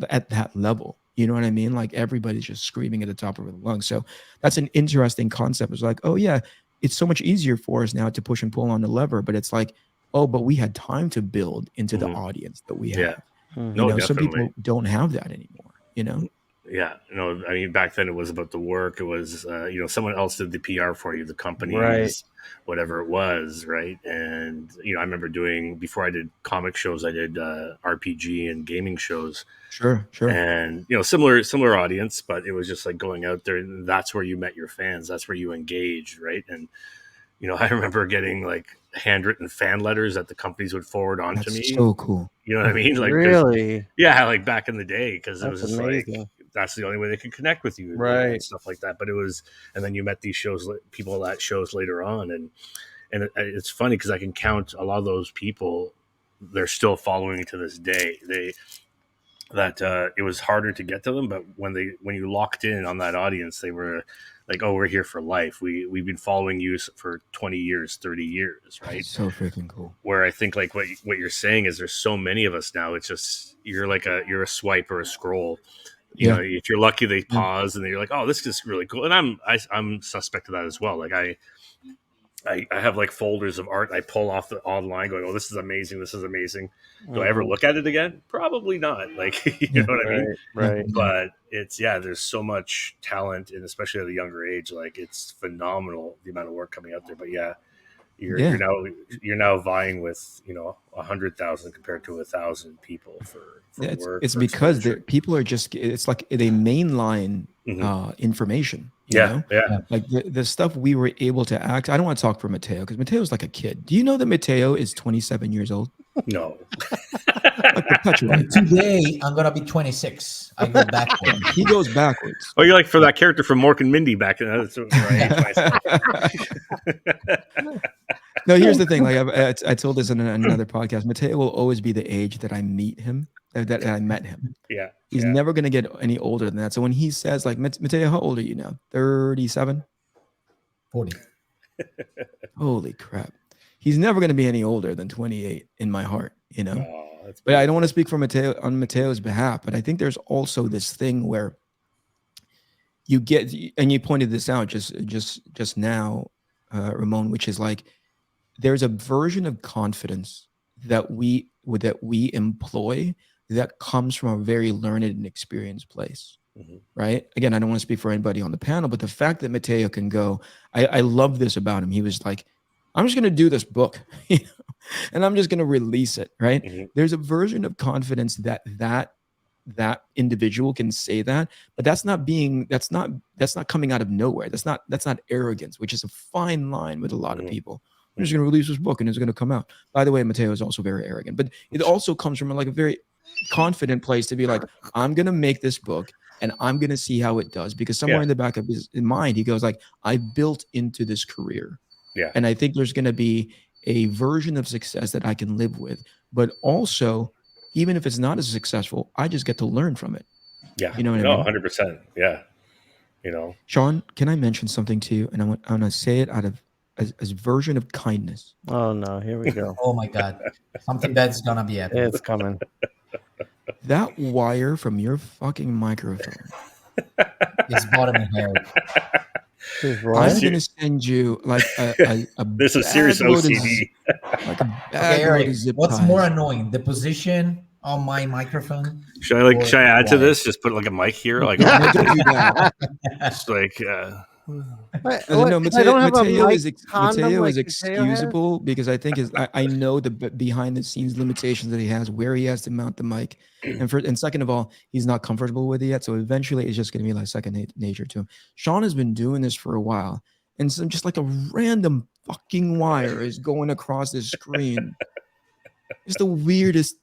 at that level. You know what I mean? Like, everybody's just screaming at the top of their lungs. So that's an interesting concept. It's like, oh yeah, it's so much easier for us now to push and pull on the lever. But it's like, oh, but we had time to build into the audience that we have. No, you know, definitely. some people don't have that anymore. You know. Yeah, no, I mean, back then it was about the work. It was, someone else did the PR for you, the companies, Right. whatever it was, right? And, I remember before I did comic shows, I did RPG and gaming shows. Sure. And, similar audience, but it was just like going out there, and that's where you met your fans. That's where you engaged, right? And, I remember getting like handwritten fan letters that the companies would forward on to me. So cool. You know what I mean? Like, Really? yeah, like back in the day, because it was That's just amazing. like that's the only way they could connect with you, Right? And stuff like that. But it was, and then you met these people at shows later on, and it's funny because I can count a lot of those people. They're still following to this day. It was harder to get to them, but when you locked in on that audience, they were like, "Oh, we're here for life. We've been following you for 20 years, 30 years, right?" That's so freaking cool. Where I think like what you're saying is there's so many of us now. It's just you're a swipe or a scroll. You know, if you're lucky, they pause and then you're like, "Oh, this is really cool." And I'm suspect of that as well. Like I have like folders of art I pull off the online going, "Oh, this is amazing. This is amazing." Do I ever look at it again? Probably not. Like, you know what I mean? Right. But there's so much talent, and especially at a younger age, like it's phenomenal the amount of work coming out there. But you're now vying with 100,000 compared to 1,000 people for work. It's because people are just, it's like they mainline information. You know? Like the stuff we were able to act. I don't want to talk for Matteo because Matteo's like a kid. Do you know that Matteo is 27 years old? No. Today I'm gonna be 26. I go backwards. He goes backwards. Oh, you're like for that character from Mork and Mindy back then. That's where I age myself. No, here's the thing. Like I told this in another podcast. Matteo will always be the age that I meet him. That I met him. Yeah. He's never going to get any older than that. So when he says like, Matteo, how old are you now? 37? 40. Holy crap. He's never going to be any older than 28 in my heart, Oh, but I don't want to speak for Matteo on Matteo's behalf, but I think there's also this thing where you get, and you pointed this out just now, Ramon, which is like, there's a version of confidence that we employ that comes from a very learned and experienced place, right? Again, I don't want to speak for anybody on the panel, but the fact that Matteo can go, I love this about him. He was like, I'm just going to do this book, and I'm just going to release it, right? There's a version of confidence that individual can say that, but that's not coming out of nowhere. That's not arrogance, which is a fine line with a lot of people. I'm just going to release this book and it's going to come out. By the way, Matteo is also very arrogant, but it also comes from like a very confident place to be like, I'm going to make this book and I'm going to see how it does, because somewhere in the back of his mind, he goes like, I built into this career. Yeah. And I think there's going to be a version of success that I can live with, but also, even if it's not as successful, I just get to learn from it. Yeah. You know what I mean? 100%. Yeah. Shawn, can I mention something to you? And I'm going to say it out of as version of kindness. Oh no, here we go. Oh my God. Something bad's gonna be happening. It's coming. That wire from your fucking microphone is bottoming hair. I'm going to send you like a there's a serious OCD. Like a bag of zip what's ties. more annoying, the position on my microphone? Should I add to this? Just put like a mic here, like just like. Matteo is excusable because I think I know the behind the scenes limitations that he has, where he has to mount the mic, and second of all, he's not comfortable with it yet. So eventually, it's just going to be like second nature to him. Shawn has been doing this for a while, and so just like a random fucking wire is going across the screen. It's the weirdest.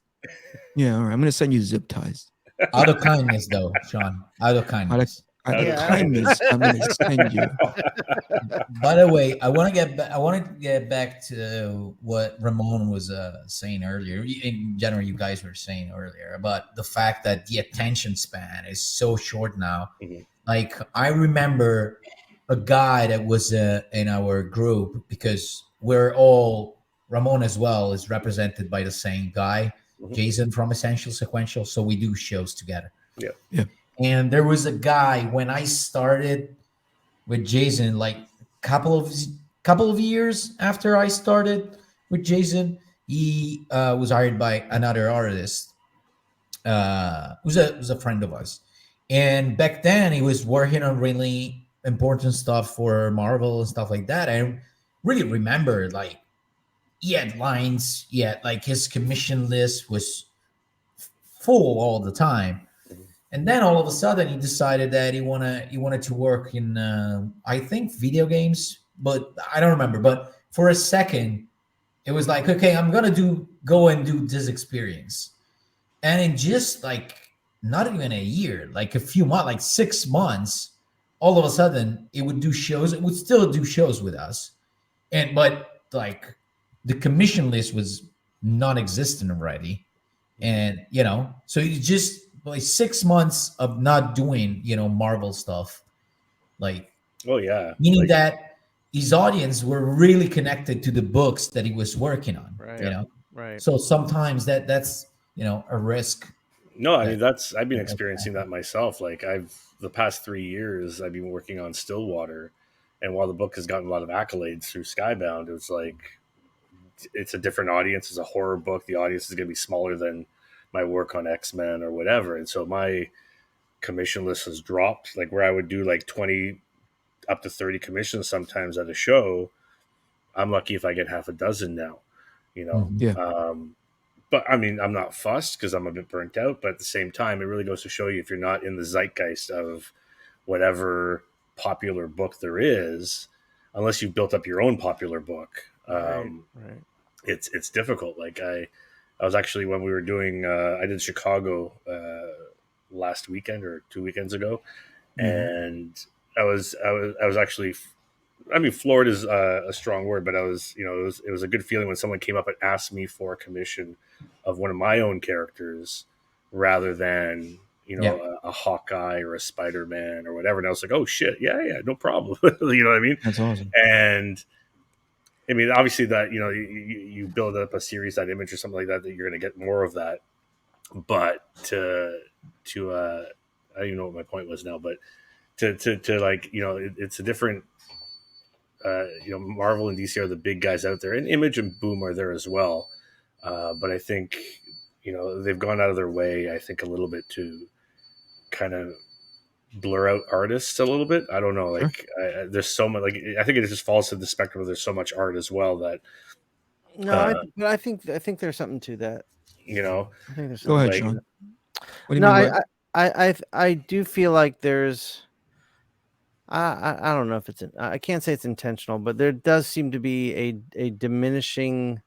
Yeah, all right. I'm going to send you zip ties. Out of kindness, though, Shawn. Out of kindness. Kindness, I'm going to send you. By the way, I want to get back to what Ramon was saying earlier. In general, you guys were saying earlier about the fact that the attention span is so short now. Like, I remember a guy that was in our group, because we're all, Ramon as well is represented by the same guy, Jason from Essential Sequential. So we do shows together. Yeah. And there was a guy when I started with Jason, like couple of years after I started with Jason, he was hired by another artist, who's a friend of us, And back then, he was working on really important stuff for Marvel and stuff like that. I really remember, like, he had lines, like his commission list was full all the time. And then all of a sudden, he decided that he wanted to work in, I think, video games, but I don't remember. But for a second, it was like, okay, I'm gonna go and do this experience. And in just like not even a year, like a few months, like 6 months, all of a sudden it would do shows. It would still do shows with us, but like the commission list was non-existent already, and so it's just like 6 months of not doing Marvel stuff, like meaning like, that his audience were really connected to the books that he was working on, Right. So sometimes that's a risk. No, I mean, I've been experiencing that myself. Like the past 3 years, I've been working on Stillwater, and while the book has gotten a lot of accolades through Skybound, it's like, it's a different audience. It's a horror book. The audience is going to be smaller than my work on X-Men or whatever. And so my commission list has dropped, like where I would do like 20 up to 30 commissions sometimes at a show. I'm lucky if I get half a dozen now, but I mean, I'm not fussed because I'm a bit burnt out, but at the same time, it really goes to show you, if you're not in the zeitgeist of whatever popular book there is, unless you've built up your own popular book, it's difficult. Like I was actually, when we were doing, I did Chicago last weekend or 2 weekends ago, and I was actually, I mean, floored is a strong word, but I was, it was a good feeling when someone came up and asked me for a commission of one of my own characters rather than, a Hawkeye or a Spider-Man or whatever. And I was like, oh shit. Yeah, no problem. You know what I mean? That's awesome. And I mean, obviously that, you build up a series, that image or something like that you're going to get more of that. But to I don't even know what my point was now, but to like, it's a different, Marvel and DC are the big guys out there, and Image and Boom are there as well. But I think, they've gone out of their way, I think, a little bit to kind of blur out artists a little bit. I don't know. Like, there's so much, like, I think it just falls to the spectrum of there's so much art as well that. No, but I think there's something to that. I think there's Go ahead, like, Shawn. What do you no, mean I do feel like there's. I don't know if it's. I can't say it's intentional, but there does seem to be a diminishing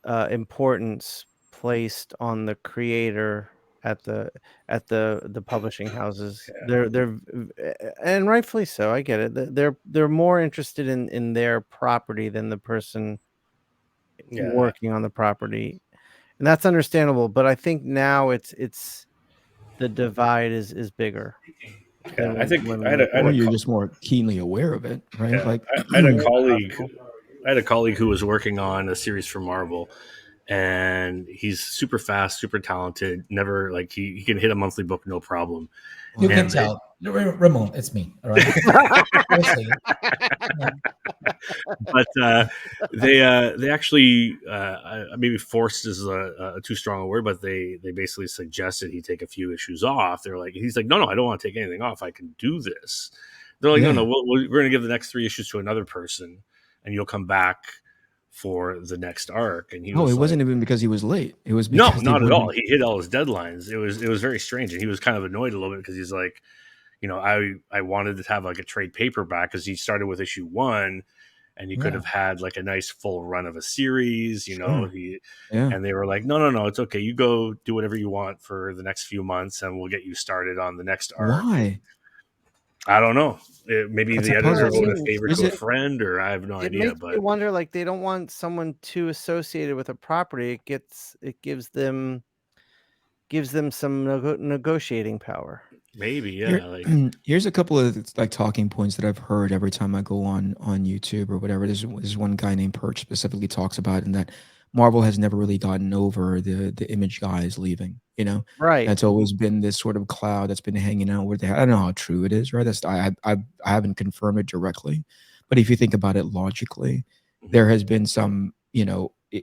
importance placed on the creator at the publishing houses. They're and rightfully so. I get it. They're more interested in their property than the person working on the property, and that's understandable. But I think now it's the divide is bigger. Yeah, I think you're just more keenly aware of it, right? Yeah. Like I had a colleague who was working on a series for Marvel, and he's super fast, super talented. Never, like, he can hit a monthly book no problem. You can tell, Ramon, it's me. All right. But they actually, maybe forced is a too strong a word, but they basically suggested he take a few issues off. They're like, he's like, no, I don't want to take anything off. I can do this. They're like, no, we're going to give the next 3 issues to another person, and you'll come back for the next arc. And it wasn't even because he was late. It was because not at all. He hit all his deadlines. It was very strange, and he was kind of annoyed a little bit because he's like, I wanted to have like a trade paperback because he started with issue 1, and you could have had like a nice full run of a series, and they were like, no, it's okay. You go do whatever you want for the next few months, and we'll get you started on the next arc. Why? I don't know. Maybe the editor owed a favor to a friend, or I have no idea. Makes me wonder, like, they don't want someone too associated with a property. It gives them some negotiating power. Maybe, yeah. Here's a couple of like talking points that I've heard every time I go on YouTube or whatever. There's one guy named Perch specifically talks about it, and that Marvel has never really gotten over the Image guys leaving. Right? That's always been this sort of cloud that's been hanging out where I don't know how true it is, right? I haven't confirmed it directly, but if you think about it logically, there has been some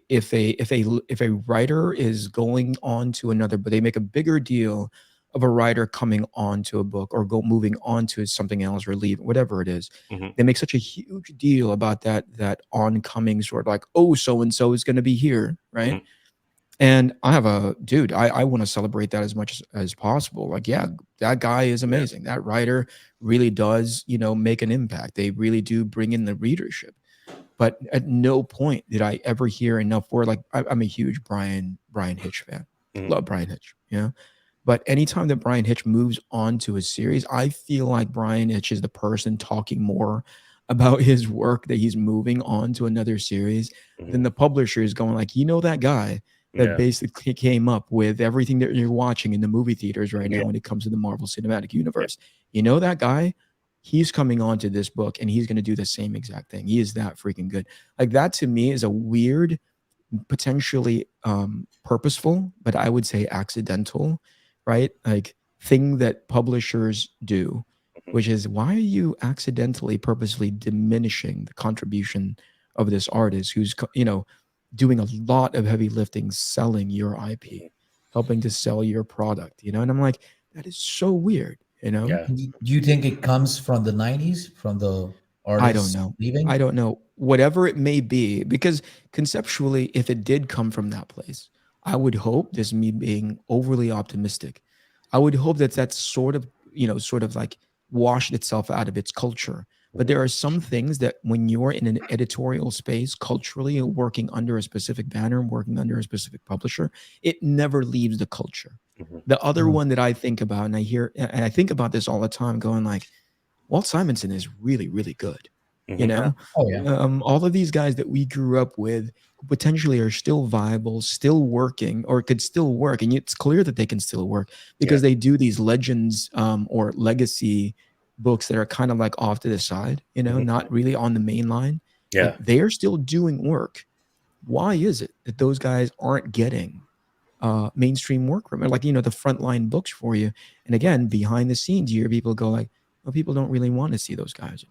if a writer is going on to another, but they make a bigger deal of a writer coming on to a book or moving on to something else or leave, whatever it is, they make such a huge deal about that oncoming sort of like, oh, so and so is going to be here, right? And I have I want to celebrate that as much as possible. Like, yeah, that guy is amazing. That writer really does, make an impact. They really do bring in the readership. But at no point did I ever hear enough word. Like, I'm a huge Brian Hitch fan. Love Brian Hitch, But anytime that Brian Hitch moves on to a series, I feel like Brian Hitch is the person talking more about his work that he's moving on to another series than the publisher is going like, that guy that basically came up with everything that you're watching in the movie theaters right now when it comes to the Marvel Cinematic Universe. That guy, he's coming on to this book and he's going to do the same exact thing. He is that freaking good. Like, that to me is a weird, potentially purposeful, but I would say accidental, right? Like, thing that publishers do, which is, why are you accidentally, purposely diminishing the contribution of this artist who's, doing a lot of heavy lifting, selling your IP, helping to sell your product, and I'm like, that is so weird, Yeah. Do you think it comes from the 90s, from the artists I don't know. leaving? I don't know. Whatever it may be, because conceptually, if it did come from that place, I would hope, this is me being overly optimistic, I would hope that that's sort of like washed itself out of its culture. But there are some things that when you're in an editorial space, culturally working under a specific banner, working under a specific publisher, it never leaves the culture. The other one that I think about, and I think about this all the time, going like, Walt Simonson is really, really good. Oh, yeah. All of these guys that we grew up with who potentially are still viable, still working, or could still work. And it's clear that they can still work because they do these legends or legacy books that are kind of like off to the side, not really on the main line. Yeah. Like, they are still doing work. Why is it that those guys aren't getting mainstream work from it? Like, the frontline books for you. And again, behind the scenes, you hear people go like, well, people don't really want to see those guys,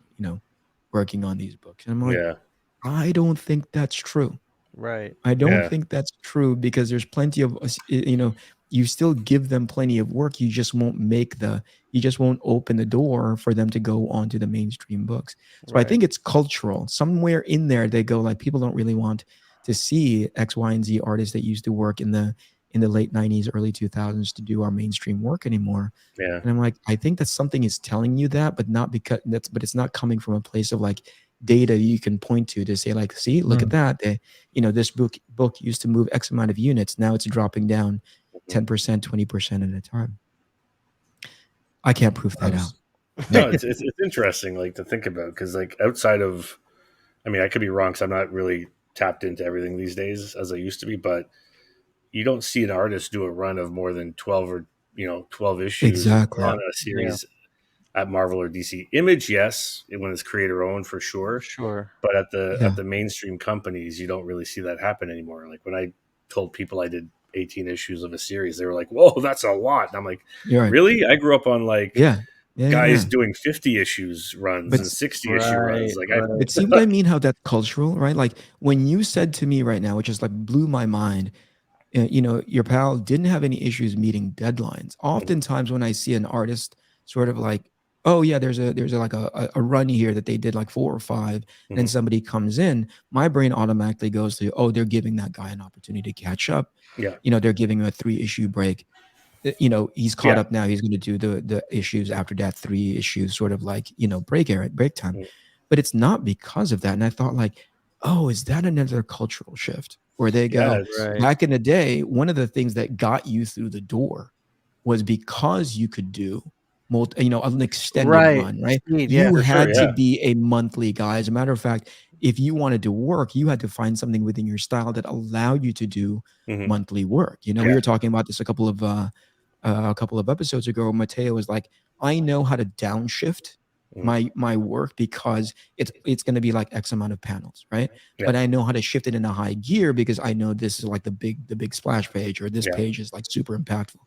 working on these books. And I'm like, I don't think that's true. Right. I don't think that's true, because there's plenty of, you still give them plenty of work. You just won't open the door for them to go onto the mainstream books. So I think it's cultural. Somewhere in there, they go like, people don't really want to see X, Y, and Z artists that used to work in the late 90s, early 2000s to do our mainstream work anymore. Yeah. And I'm like, I think that something is telling you that, but it's not coming from a place of like data you can point to say like, see, look at that. This book used to move X amount of units. Now it's dropping down 10%, 20% at a time. I can't prove that out. No, it's interesting, like, to think about, because like outside of, I mean, I could be wrong because I'm not really tapped into everything these days as I used to be, but you don't see an artist do a run of more than 12 or 12 issues on a series at Marvel or DC. Image, yes, when it's creator owned, for sure. But at the mainstream companies, you don't really see that happen anymore. Like, when I told people I did 18 issues of a series, they were like, whoa, that's a lot. And I'm like, really? I grew up on like guys doing 50 issues runs and 60 issue runs. Like, it seems I mean how that's cultural, right? Like, when you said to me right now, which just like blew my mind, your pal didn't have any issues meeting deadlines. Oftentimes when I see an artist sort of like, oh yeah, there's like a run here that they did like 4 or 5, and then somebody comes in, my brain automatically goes to, oh, they're giving that guy an opportunity to catch up. They're giving him a 3-issue break. He's caught up now. He's going to do the issues after that 3 issues sort of like, break time. But it's not because of that. And I thought like, oh, is that another cultural shift where they go, back in the day, one of the things that got you through the door was because you could do an extended run, right? You had to be a monthly guy. As a matter of fact, if you wanted to work, you had to find something within your style that allowed you to do monthly work. We were talking about this a couple of episodes ago. Matteo was like, I know how to downshift my work because it's going to be like X amount of panels, right? But I know how to shift it in a high gear because I know this is like the big splash page, or this page is like super impactful.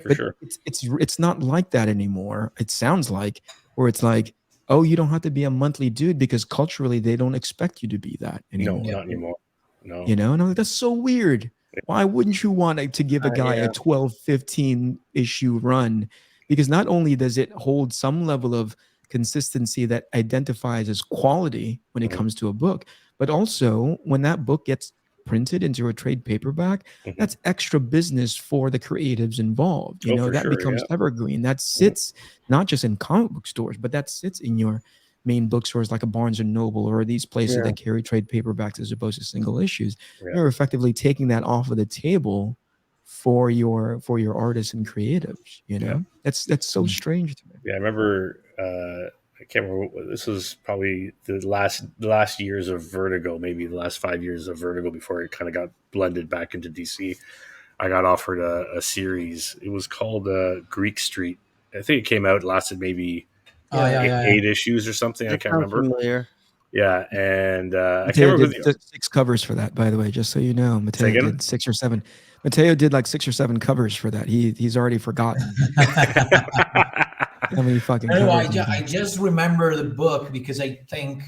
For sure. It's not like that anymore. It sounds like, where it's like, oh, you don't have to be a monthly dude because culturally they don't expect you to be that anymore. No, not anymore. No. And I'm like, that's so weird. Why wouldn't you want to give a guy a 12, 15 issue run? Because not only does it hold some level of consistency that identifies as quality when it comes to a book, but also when that book gets printed into a trade paperback, that's extra business for the creatives involved. That becomes evergreen. That sits not just in comic book stores, but that sits in your main bookstores like a Barnes and Noble or these places that carry trade paperbacks as opposed to single issues. You're effectively taking that off of the table for your artists and creatives. That's so strange to me. Yeah, I remember. I can't remember. This was probably the last years of Vertigo, maybe the last 5 years of Vertigo before it kind of got blended back into DC. I got offered a series. It was called Greek Street. I think it came out, lasted maybe 8 issues or something. I can't remember. Familiar. Yeah, and I Matteo can't remember did 6 covers for that, by the way, just so you know. Matteo did 6 or 7. Matteo did like 6 or 7 covers for that. He's already forgotten. How many fucking covers? I just remember the book because I think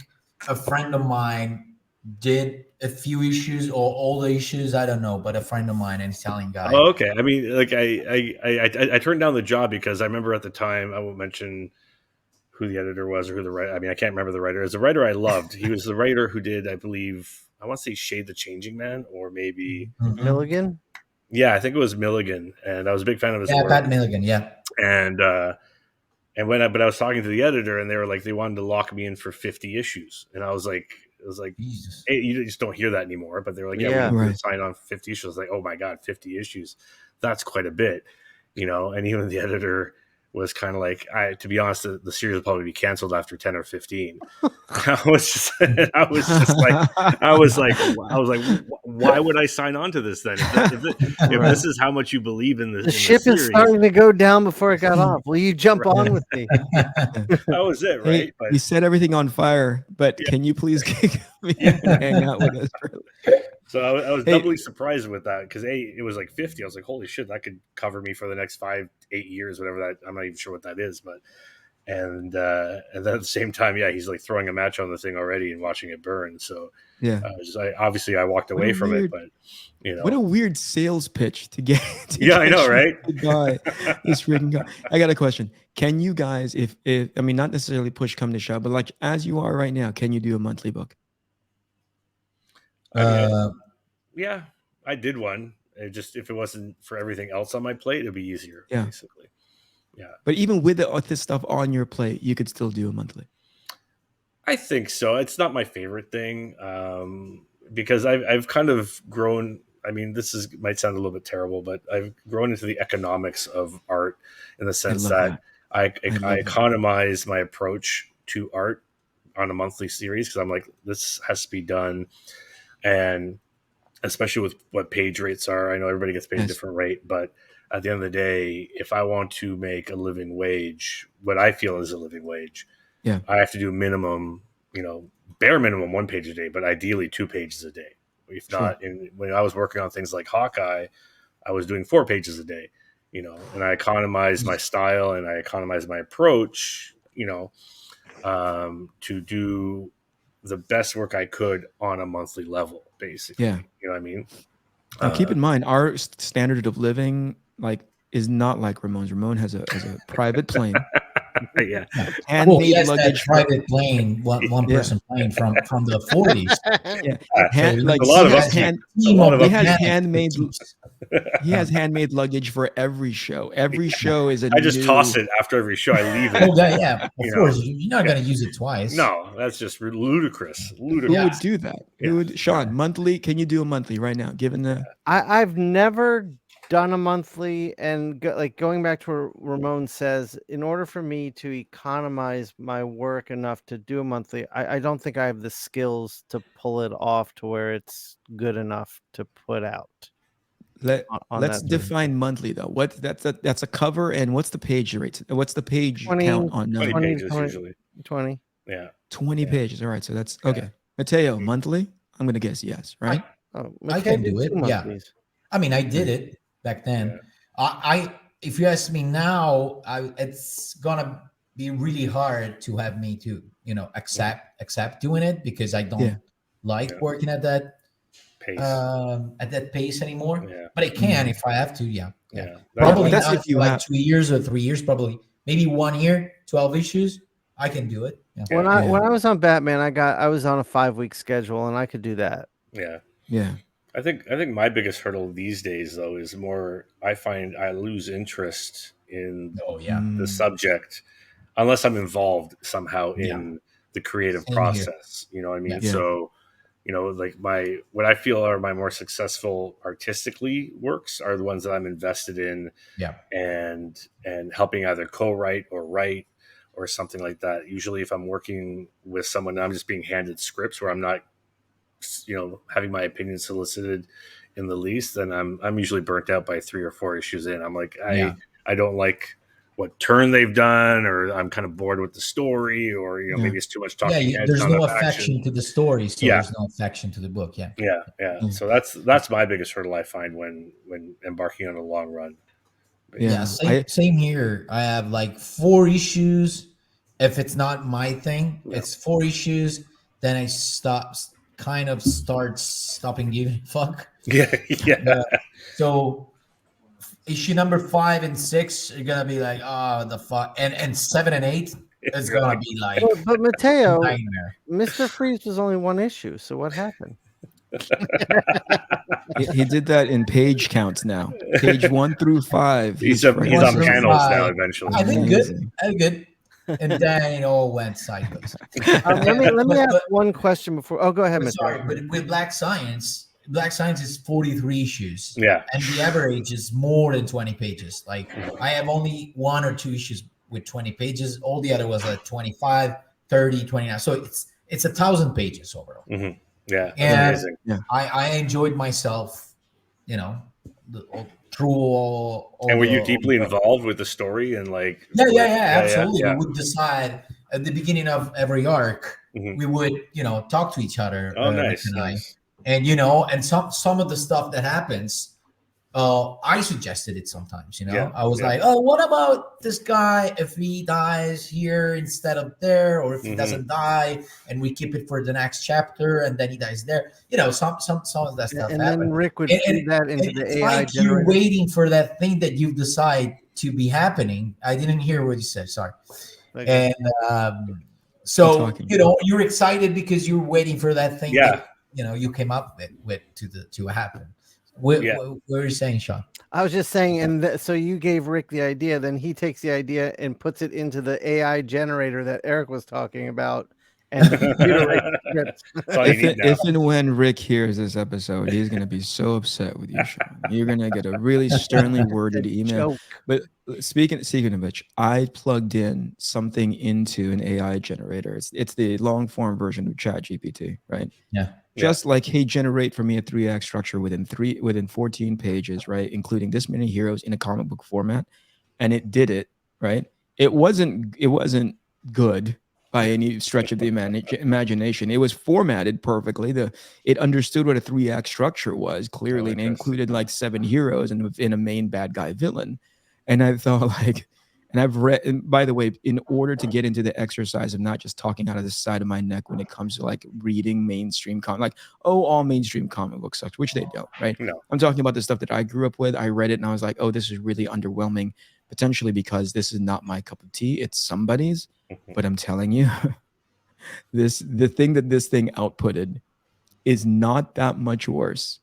a friend of mine did a few issues or all the issues. I don't know, but a friend of mine, an Italian guy. Oh, okay. I mean, like I turned down the job because I remember at the time, I won't mention who the editor was or who the writer. I mean, I can't remember the writer. As a writer, I loved. He was the writer who did, I believe, I want to say Shade the Changing Man or maybe Milligan. Yeah, I think it was Milligan, and I was a big fan of his work. Pat Milligan, yeah. But I was talking to the editor, and they were like, they wanted to lock me in for 50 issues, and I was like, hey, you just don't hear that anymore. But they were like, yeah, we can sign on 50 issues. I was like, oh my god, 50 issues, that's quite a bit, And even the editor was kind of like, to be honest, the series will probably be canceled after 10 or 15. I was like, why would I sign on to this then? If this is how much you believe in the ship is starting to go down before it got off. Will you jump on with me? That was it, right? Hey, you set everything on fire, but can you please hang out with us? So I was doubly surprised with that because it was like 50. I was like, holy shit, that could cover me for the next 5-8 years, whatever that. I'm not even sure what that is, but and then at the same time, he's like throwing a match on the thing already and watching it burn. So obviously I walked away from it, but what a weird sales pitch to get. I know, right? This freaking guy. I got a question. Can you guys, if I mean, not necessarily push come to shove, but like as you are right now, can you do a monthly book? Yeah, I did one. If it wasn't for everything else on my plate, it'd be easier. Basically. Yeah. But even with this stuff on your plate, you could still do a monthly. I think so. It's not my favorite thing because I've kind of grown. I mean, might sound a little bit terrible, but I've grown into the economics of art in the sense that I economize my approach to art on a monthly series because I'm like, this has to be done. And especially with what page rates are, I know everybody gets paid a different rate, but at the end of the day, if I want to make a living wage, what I feel is a living wage, I have to do minimum, bare minimum 1 page a day, but ideally 2 pages a day. If not, when I was working on things like Hawkeye, I was doing 4 pages a day, and I economized my style and I economized my approach, to do the best work I could on a monthly level, basically. You know what I mean? Now, keep in mind, our standard of living is not like Ramon's. Ramon has a private plane. Handmade luggage. That private plane, one person plane from the 40s. He has handmade luggage for every show. Every show is I just toss it after every show. I leave it. Of course. You're not going to use it twice. No, that's just ludicrous. Who would do that? Who would? Shawn, monthly? Can you do a monthly right now? Given the, I've never done a monthly, and going back to what Ramon says, in order for me to economize my work enough to do a monthly, I don't think I have the skills to pull it off to where it's good enough to put out. Let's define monthly though. That's a cover, and what's the page rate? What's the page count on 20 pages usually? 20. Yeah. 20 pages. All right, so that's okay. Matteo, monthly? I'm gonna guess yes, right? I can do it. Yeah. I mean, I did it back then. If you ask me now, it's gonna be really hard to have me to accept doing it because I don't like working at that pace. at that pace anymore. Yeah. But I can if I have to. Yeah. Yeah. Probably that's not if you for like have 2 years or 3 years. Probably maybe 1 year, 12 issues. I can do it. Yeah. When I was on Batman, I was on a 5-week schedule, and I could do that. Yeah. Yeah. I think my biggest hurdle these days though is more I find I lose interest in Oh yeah. the subject unless I'm involved somehow in the creative Same process. You know what I mean? Yeah. So, you know, like what I feel are my more successful artistically works are the ones that I'm invested in Yeah. and helping either co-write or write or something like that. Usually if I'm working with someone, I'm just being handed scripts where I'm not, you know, having my opinion solicited in the least, then I'm usually burnt out by 3 or 4 issues in. I'm like, I don't like what turn they've done, or I'm kind of bored with the story, or, you know, maybe it's too much talking heads, there's not no enough affection action. to the story, so there's no affection to the book. Yeah. So that's my biggest hurdle I find when embarking on a long run. Yeah, same here. I have like 4 issues. If it's not my thing, it's 4 issues. Then I start stopping giving a fuck. Yeah. So issue number 5 and 6 are gonna be like, oh, the fuck, and 7 and 8 is gonna be like. But Matteo, nightmare. Mr. Freeze was only 1 issue. So what happened? He did that in page counts now. Page 1 through 5. He's on panels now eventually. I think good. And then it all went sideways. Let me ask one question before. Oh, go ahead, Matteo. Sorry, but with Black Science is 43 issues. Yeah. And the average is more than 20 pages. Like I have only 1 or 2 issues with 20 pages. All the other was like 25, 30, 29. So it's 1,000 pages overall. Mm-hmm. Yeah. And amazing. I enjoyed myself, you know, through all and were you deeply involved with the story and like absolutely. We would decide at the beginning of every arc, we would, you know, talk to each other. Nice. And you know, and some of the stuff that happens, I suggested it sometimes, you know. I was like, oh, what about this guy if he dies here instead of there, or if he doesn't die and we keep it for the next chapter and then he dies there, you know, some of that stuff. And happened. then Rick would feed that into the AI like generator. You're waiting for that thing that you decide to be happening. I didn't hear what you said. Sorry. Okay. And so you know, you're excited because you're waiting for that thing that, you know, you came up with to happen. What were you saying, Shawn? I was just saying, and so you gave Rick the idea, then he takes the idea and puts it into the AI generator that Eric was talking about, and if and when Rick hears this episode, he's going to be so upset with you, Shawn. You're going to get a really sternly worded email. But speaking of which, I plugged in something into an AI generator. It's the long form version of ChatGPT, right? Yeah. Just like, hey, generate for me a 3-act structure within 14 pages, right? Including this many heroes in a comic book format. And it did it, right? It wasn't good by any stretch of the imagination. It was formatted perfectly. It understood what a 3-act structure was clearly, and it included like 7 heroes and a main bad guy villain. And I thought like, and I've read, and by the way, in order to get into the exercise of not just talking out of the side of my neck when it comes to like reading mainstream comic, like, oh, all mainstream comic books suck, which they don't, right? No. I'm talking about the stuff that I grew up with. I read it and I was like, oh, this is really underwhelming, potentially because this is not my cup of tea. It's somebody's, but I'm telling you, the thing that this thing outputted is not that much worse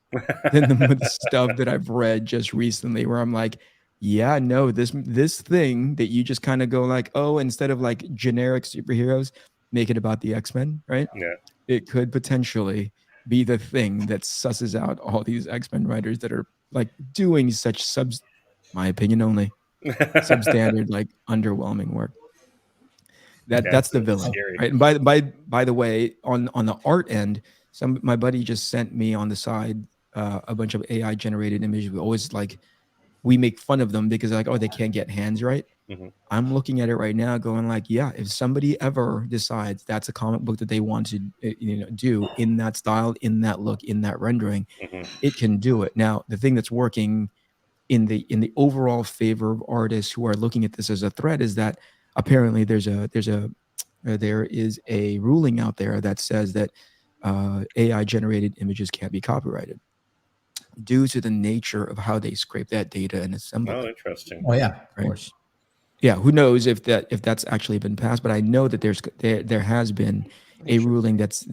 than the stuff that I've read just recently, where I'm like, yeah, no, this thing that you just kind of go like, oh, instead of like generic superheroes, make it about the X-Men, right? Yeah. It could potentially be the thing that susses out all these X-Men writers that are like doing such my opinion only, substandard, like underwhelming work. That's the villain, right? And by the way, on the art end, my buddy just sent me on the side a bunch of AI generated images. We make fun of them because like, oh, they can't get hands right. I'm looking at it right now going like, yeah, if somebody ever decides that's a comic book that they want to do in that style, in that look, in that rendering, it can do it. Now, the thing that's working in the overall favor of artists who are looking at this as a threat is that apparently there is a ruling out there that says that AI generated images can't be copyrighted due to the nature of how they scrape that data and assemble Oh, it. interesting. Oh yeah, of Right. course. Yeah, who knows if that's actually been passed? But I know that there has been a ruling that's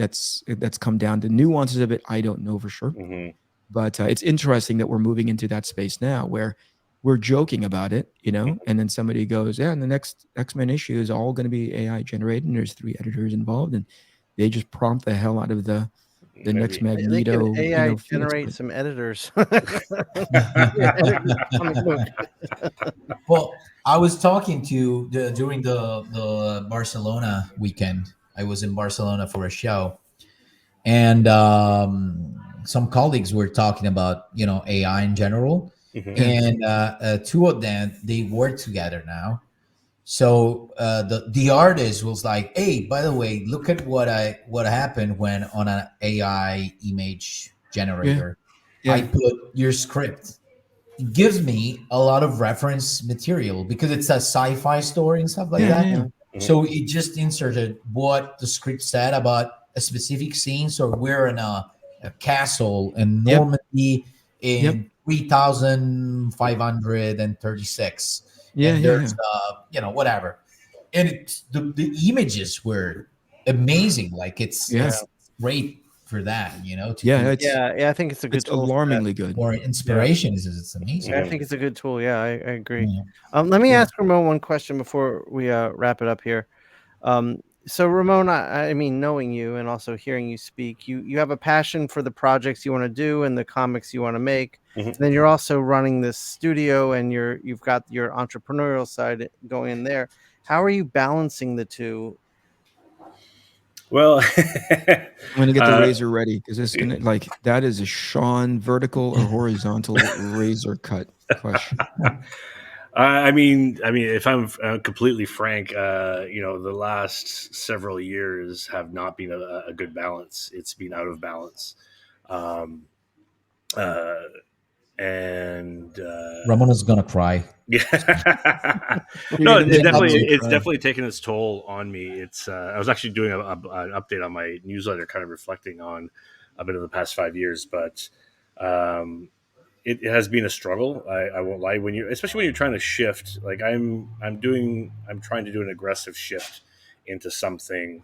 come down. The nuances of it, I don't know for sure. Mm-hmm. But it's interesting that we're moving into that space now where we're joking about it, and then somebody goes, yeah, and the next X-Men issue is all going to be AI generated, and there's 3 editors involved, and they just prompt the hell out of the next Maybe. They can Magneto, AI Phoenix generate Point. some editors. Edit this comic book. Well, I was talking to during the Barcelona weekend. I was in Barcelona for a show, and some colleagues were talking about AI in general, Mm-hmm. and 2 of them, they work together now. So the artist was like, "Hey, by the way, look at what happened when on an AI image generator, I Yeah. put your script. It gives me a lot of reference material because it's a sci-fi story and stuff like Yeah, that. yeah, yeah. So it just inserted what the script said about a specific scene. So we're in a castle in Yep. Normandy Yep. in 3536, Yeah, and yeah, there's whatever, and the images were amazing. Like it's Yeah. it's great for that, to Yeah, do Yeah, I think it's a good it's tool for that. alarmingly good. more inspiration. It's amazing. I think it's a good tool. Yeah, I agree. Yeah. Let me Yeah. ask Ramon one question before we wrap it up here. So Ramon, I mean, knowing you and also hearing you speak, you have a passion for the projects you want to do and the comics you want to make. Mhm. And then you're also running this studio, and you've got your entrepreneurial side going in there. How are you balancing the two? Well, I'm gonna get the razor ready because it's gonna that is a Shawn vertical or horizontal razor cut question. I mean, if I'm completely frank, the last several years have not been a good balance. It's been out of balance, um, uh, and Ramon is gonna cry. yeah, You're no, gonna make Ramon it's cry. definitely taken its toll on me. It's I was actually doing an update on my newsletter, kind of reflecting on a bit of the past 5 years, but. It has been a struggle. I won't lie. Especially when you're trying to shift, like I'm trying to do an aggressive shift into something,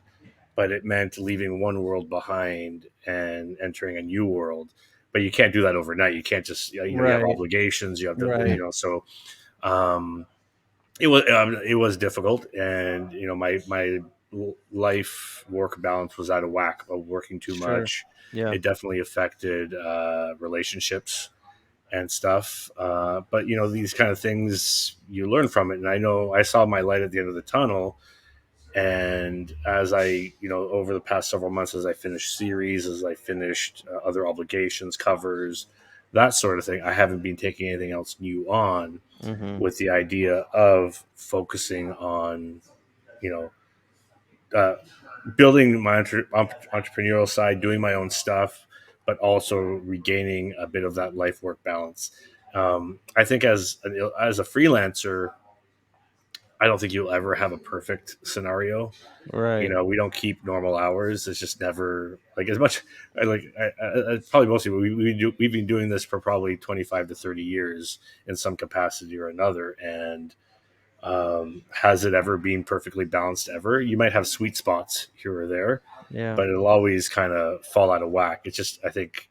but it meant leaving one world behind and entering a new world. But you can't do that overnight. You can't just, you have Right. obligations. You have to, Right. so um, it was difficult, and my life work balance was out of whack. Of working too Sure. much, Yeah. it definitely affected relationships and stuff. But these kind of things you learn from it. And I know I saw my light at the end of the tunnel. And as I, over the past several months, as I finished series, as I finished other obligations, covers, that sort of thing, I haven't been taking anything else new on Mm-hmm. with the idea of focusing on, uh, building my entrepreneurial side, doing my own stuff, but also regaining a bit of that life work balance. I think as a freelancer, I don't think you'll ever have a perfect scenario. Right. We don't keep normal hours. It's just never like as much. Probably most people we've been doing this for probably 25 to 30 years in some capacity or another, and has it ever been perfectly balanced ever? You might have sweet spots here or there, Yeah. but it'll always kind of fall out of whack. It's just, I think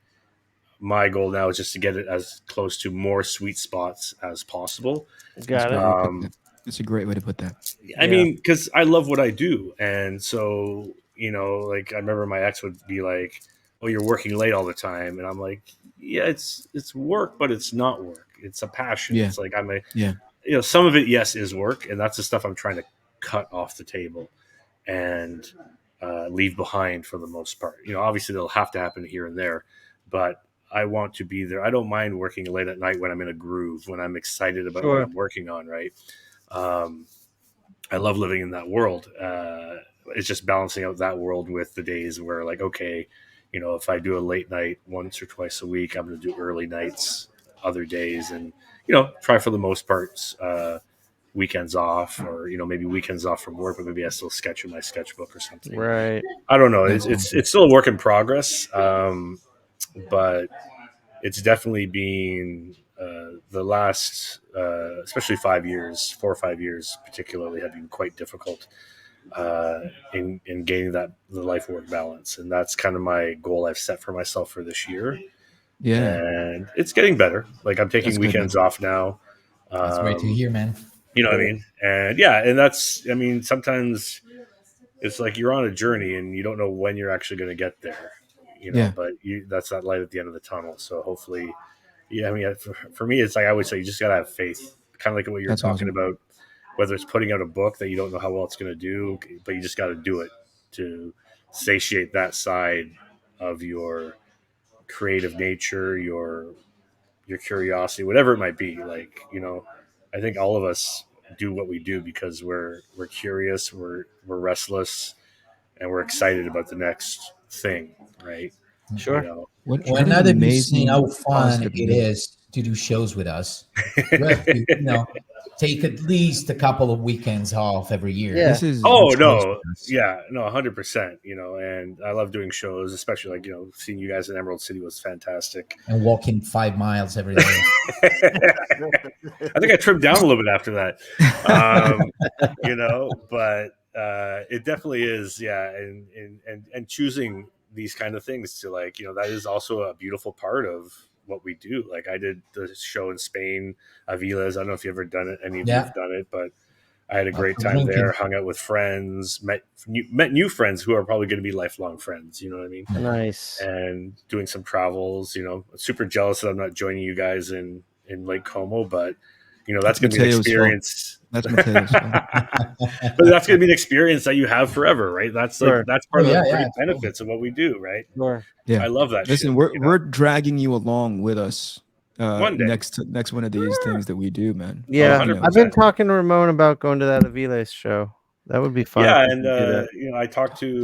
my goal now is just to get it as close to more sweet spots as possible. Got it. That's a great way to put that. I mean, because I love what I do. And so, like I remember my ex would be like, "Oh, you're working late all the time." And I'm like, "Yeah, it's work, but it's not work. It's a passion." Yeah. It's like Yeah. some of it, yes, is work. And that's the stuff I'm trying to cut off the table and leave behind for the most part. Obviously they'll have to happen here and there, but I want to be there. I don't mind working late at night when I'm in a groove, when I'm excited about what I'm working on. Right. I love living in that world. It's just balancing out that world with the days where like, okay, if I do a late night once or twice a week, I'm going to do early nights other days, and try for the most part, weekends off, or maybe weekends off from work, but maybe I still sketch in my sketchbook or something. Right. I don't know. It's still a work in progress, but it's definitely been the last, especially 5 years, 4 or 5 years, particularly, have been quite difficult in gaining the life work balance, and that's kind of my goal I've set for myself for this year. Yeah, and it's getting better. Like, I'm taking That's good, weekends man. off now. That's great to hear, man. You know what I mean? And yeah, and that's, I mean, sometimes it's like you're on a journey and you don't know when you're actually going to get there, Yeah. but that's that light at the end of the tunnel. So hopefully, yeah, I mean, for me, it's like I always say, you just got to have faith, kind of like what you're That's talking awesome. about, whether it's putting out a book that you don't know how well it's going to do, but you just got to do it to satiate that side of your creative nature, your curiosity, whatever it might be. Like, I think all of us do what we do because we're curious, we're restless, and we're excited about the next thing, right? Sure. What Well, an now that you've seen amazing how fun positive it note. is to do shows with us, you have to, take at least a couple of weekends off every year. Yeah. This is Oh Shows no, with us. yeah, no, 100%. And I love doing shows, especially like seeing you guys in Emerald City was fantastic. And walking 5 miles every day. I think I trimmed down a little bit after that, but it definitely is, yeah, and choosing these kind of things to, like, that is also a beautiful part of what we do. Like, I did the show in Spain, Aviles. I don't know if you've ever done it, any of you have done it, but I had a great time there, hung out with friends, met new friends who are probably going to be lifelong friends. You know what I mean? Nice. And doing some travels. Super jealous that I'm not joining you guys in Lake Como, but that's going to be an experience. That's Matteos. But that's going to be an experience that you have forever, right? That's Sure. that's part of the great absolutely. benefits of what we do, right? Sure. Yeah. I love that. Listen, shit, we're dragging you along with us One day. next one of these things that we do, man. Yeah. 100%. I've been talking to Ramon about going to that Aviles show. That would be fun. Yeah, if we and could do that. I talked to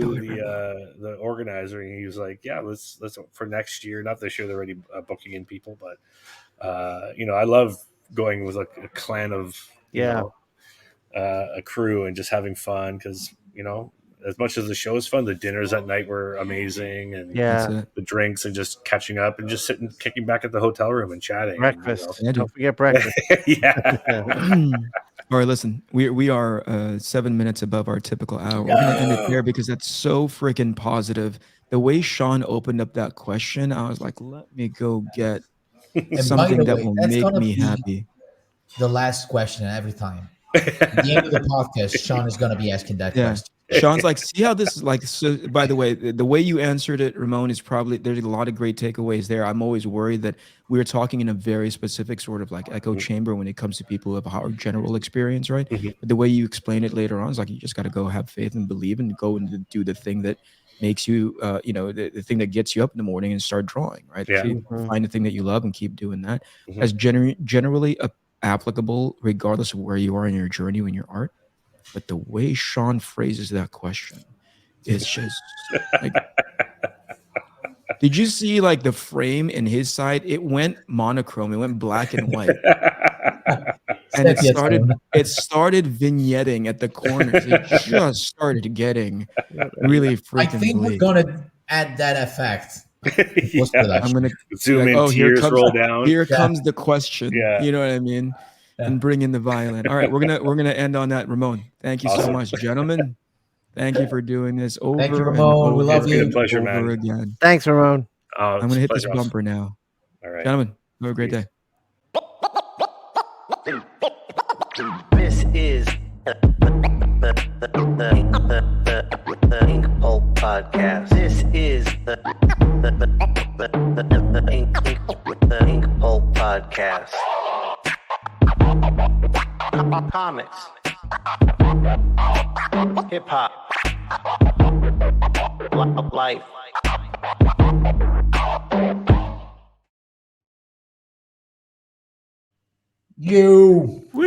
the organizer, and he was like, "Yeah, let's for next year. Not this year; they're already booking in people, but I love going with a clan of a crew and just having fun because as much as the show is fun, the dinners at night were amazing, and the drinks and just catching up and just sitting, kicking back at the hotel room and chatting. Breakfast. And, Don't forget breakfast. Yeah. All right, listen, we are 7 minutes above our typical hour. We're gonna end it there because that's so freaking positive. The way Shawn opened up that question, I was like, let me go get something that will make me happy. The last question every time. At the end of the podcast, Shawn is going to be asking that question. Shawn's like, see how this is like. So, by the way, the way you answered it, Ramon, is probably, there's a lot of great takeaways there. I'm always worried that we're talking in a very specific sort of like echo chamber when it comes to people who have a general experience, right? But the way you explain it later on is like, you just got to go have faith and believe and go and do the thing that makes you, the thing that gets you up in the morning and start drawing, right? Yeah. So you find the thing that you love and keep doing that. As generally applicable regardless of where you are in your journey in your art. But the way Shawn phrases that question is just like, did you see like the frame in his side? It went monochrome, it went black and white. And it started vignetting at the corners. It just started getting really freaking I think bleak. we're gonna add that effect. I'm gonna zoom in, tears roll down. Here comes the question. Yeah. You know what I mean? And bring in the violin. All right, we're gonna end on that. Ramon, thank you so much, gentlemen. Thank you for doing this over. Thank you, Ramon. We love you. It's been a pleasure, over man. again. Thanks, Ramon. I'm gonna hit this bumper now. All right, gentlemen. Have a great day. This is the INKPULP Podcast. This is the INKPULP Podcast. Comics, hip hop, life. You.